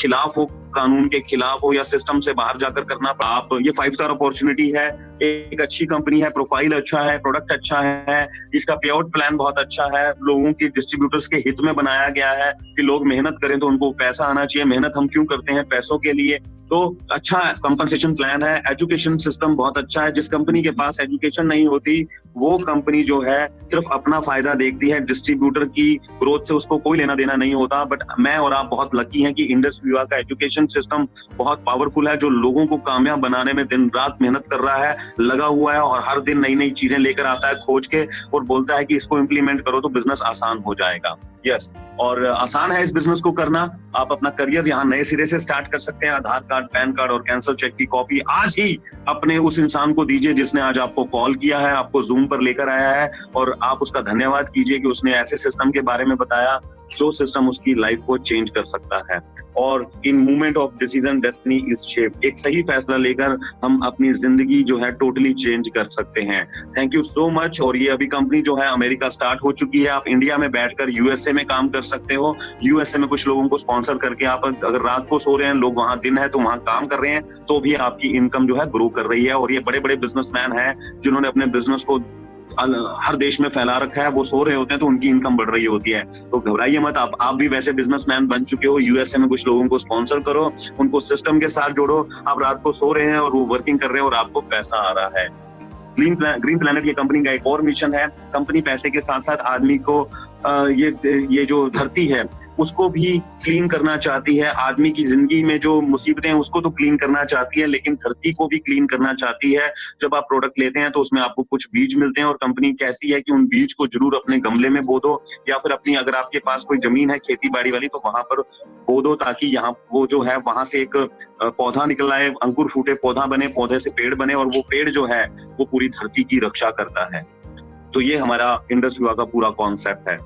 खिलाफ हो, कानून के खिलाफ हो, या सिस्टम से बाहर जाकर करना। आप ये 5 स्टार अपॉर्चुनिटी है, एक अच्छी कंपनी है, प्रोफाइल अच्छा है, प्रोडक्ट अच्छा है, इसका पे आउट प्लान बहुत अच्छा है, लोगों की डिस्ट्रीब्यूटर्स के हित में बनाया गया है कि लोग मेहनत करें तो उनको पैसा आना चाहिए। मेहनत हम क्यों करते हैं? पैसों के लिए। तो अच्छा कंपनसेशन प्लान है, एजुकेशन सिस्टम बहुत अच्छा है। जिस कंपनी के पास एजुकेशन नहीं होती, वो कंपनी जो है सिर्फ अपना फायदा देखती है, डिस्ट्रीब्यूटर की ग्रोथ से उसको कोई लेना देना नहीं होता। बट मैं और आप बहुत लकी हैं कि इंडस विवा का एजुकेशन सिस्टम बहुत पावरफुल है, जो लोगों को कामयाब बनाने में दिन रात मेहनत कर रहा है, लगा हुआ है, और हर दिन नई नई चीजें लेकर आता है खोज के, और बोलता है कि इसको इम्प्लीमेंट करो तो बिजनेस आसान हो जाएगा। यस, और आसान है इस बिजनेस को करना। आप अपना करियर यहाँ नए सिरे से स्टार्ट कर सकते हैं। आधार कार्ड, पैन कार्ड और कैंसर चेक की कॉपी आज ही अपने उस इंसान को दीजिए जिसने आज आपको कॉल किया है, आपको जूम पर लेकर आया है, और आप उसका धन्यवाद कीजिए कि उसने ऐसे सिस्टम के बारे में बताया जो सिस्टम उसकी लाइफ को चेंज कर सकता है। और in movement of decision destiny is shape. एक सही फैसला लेकर हम अपनी जिंदगी जो है टोटली चेंज कर सकते हैं। Thank you so much. और ये अभी कंपनी जो है अमेरिका स्टार्ट हो चुकी है। आप इंडिया में बैठकर यूएसए में काम कर सकते हो। यूएसए में कुछ लोगों को स्पॉन्सर करके आप अगर रात को सो रहे हैं, लोग वहां दिन है तो वहां काम कर रहे हैं, तो भी आपकी इनकम जो है ग्रो कर रही है। और ये बड़े बड़े बिजनेसमैन हैं जिन्होंने अपने बिजनेस को हर देश में फैला रखा है, वो सो रहे होते हैं तो उनकी इनकम बढ़ रही होती है। तो घबराइए मत, आप भी वैसे बिजनेसमैन बन चुके हो। यूएसए में कुछ लोगों को स्पॉन्सर करो, उनको सिस्टम के साथ जोड़ो। आप रात को सो रहे हैं और वो वर्किंग कर रहे हैं और आपको पैसा आ रहा है। ग्रीन प्लैनेट ये कंपनी का एक और मिशन है। कंपनी पैसे के साथ साथ आदमी को ये जो धरती है उसको भी क्लीन करना चाहती है। आदमी की जिंदगी में जो मुसीबतें हैं उसको तो क्लीन करना चाहती है, लेकिन धरती को भी क्लीन करना चाहती है। जब आप प्रोडक्ट लेते हैं तो उसमें आपको कुछ बीज मिलते हैं और कंपनी कहती है कि उन बीज को जरूर अपने गमले में बो दो, या फिर अपनी अगर आपके पास कोई जमीन है खेती बाड़ी वाली तो वहां पर बो दो, ताकि यहाँ वो जो है वहां से एक पौधा निकल आए, अंकुर फूटे, पौधा बने, पौधे से पेड़ बने, और वो पेड़ जो है वो पूरी धरती की रक्षा करता है। तो ये हमारा इंडस विवा का पूरा कॉन्सेप्ट है।